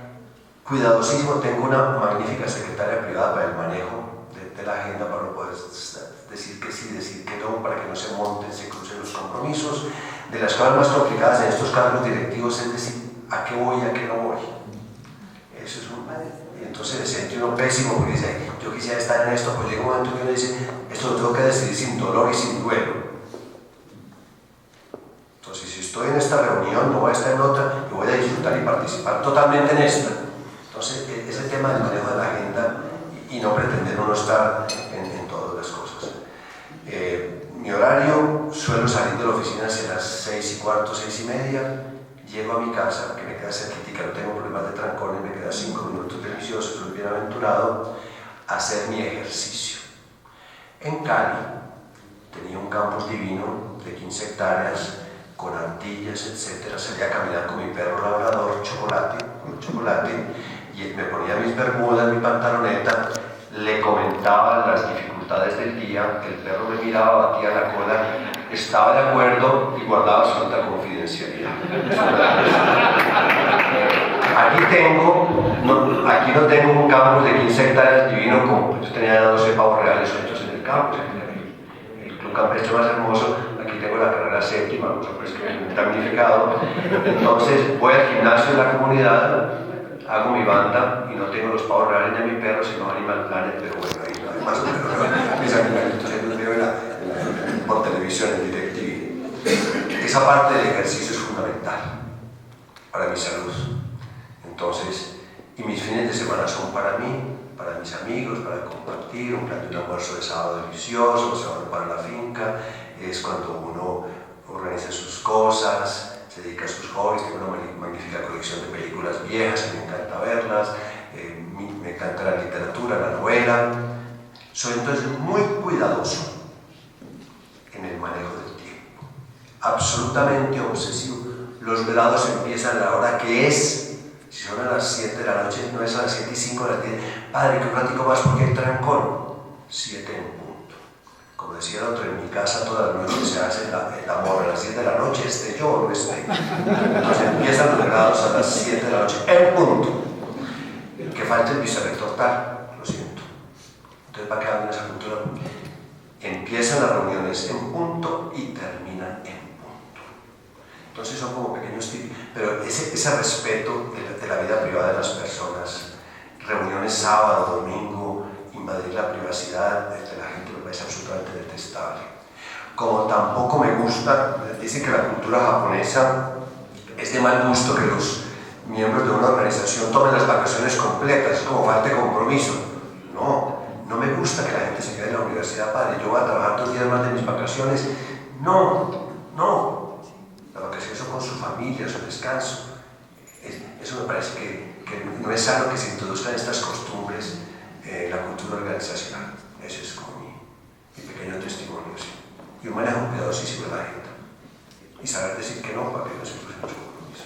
Cuidadosísimo, tengo una magnífica secretaria privada para el manejo de la agenda, para no poder decir que sí, decir que no, para que no se monten, se crucen los compromisos. De las cosas más complicadas en estos cargos directivos es decir, ¿a qué voy y a qué no voy? Eso es y entonces se siente uno pésimo porque dice, yo quisiera estar en esto, pues llega un momento que uno dice, esto lo tengo que decidir sin dolor y sin duelo. Entonces, si estoy en esta reunión, no voy a estar en otra, yo voy a disfrutar y participar totalmente en esta. Entonces, ese tema del manejo de la agenda y no pretender uno estar en todas las cosas. Mi horario, suelo salir de la oficina hacia las 6:15, 6:30, llego a mi casa, que me queda cerquita, no tengo problemas de trancones, me queda 5 minutos deliciosos, soy bienaventurado, a hacer mi ejercicio. En Cali tenía un campus divino de 15 hectáreas, con ardillas, etc. Salía a caminar con mi perro labrador, Chocolate, y me ponía mis bermudas, mi pantaloneta, le comentaba las dificultades del día, el perro me miraba, batía la cola, estaba de acuerdo y guardaba absoluta confidencialidad. Aquí no tengo un campus de 15 hectáreas divino, como yo tenía 12 pavos reales sueltos en el campus, el club campestre más hermoso. Aquí tengo la carrera séptima, pues que me he damnificado. Entonces voy al gimnasio de la comunidad, hago mi banda y no tengo los pavos reales ni a mi perro, sino Animal Planet, pero bueno, ahí no hay más o menos. Mis animalitos ahí los veo por televisión, en DirecTV. Esa parte del ejercicio es fundamental para mi salud. Entonces, y mis fines de semana son para mí, para mis amigos, para compartir, un plan de un almuerzo de sábado delicioso, sábado para la finca. Es cuando uno organiza sus cosas, se dedica a sus hobbies. Tengo una magnífica colección de películas viejas que me encanta verlas, me encanta la literatura, la novela. Soy entonces muy cuidadoso en el manejo del tiempo, absolutamente obsesivo. Los velados empiezan a la hora que es. Si son a las 7 de la noche, no es a las 7:05 de la tarde. Padre, que un ratico más porque hay trancón. 7 en punto. Como decía el otro, en mi casa todas las noches se hace el amor. A las 7 de la noche esté yo o no esté. Entonces empiezan los velados a las 7 de la noche en punto. Que falte el vicerrector tal, lo siento. Entonces va quedando en esa cultura. Empiezan las reuniones en punto y terminan en punto. Entonces son como pequeños tips, pero ese respeto de la vida privada de las personas, reuniones sábado, domingo, invadir la privacidad de la gente me parece absolutamente detestable. Como tampoco me gusta, dicen que la cultura japonesa es de mal gusto que los miembros de una organización tomen las vacaciones completas, es como falta de compromiso. No me gusta que la gente se quede en la universidad, padre, yo voy a trabajar 2 días más de mis vacaciones. No. Las vacaciones son con su familia, su descanso. Eso me parece que no es sano que se introduzcan estas costumbres en la cultura organizacional. Ese es como mi pequeño testimonio. ¿Sí? Y un manejo cuidadosísimo de la agenda. Y saber decir que no para que no se crucen los compromisos.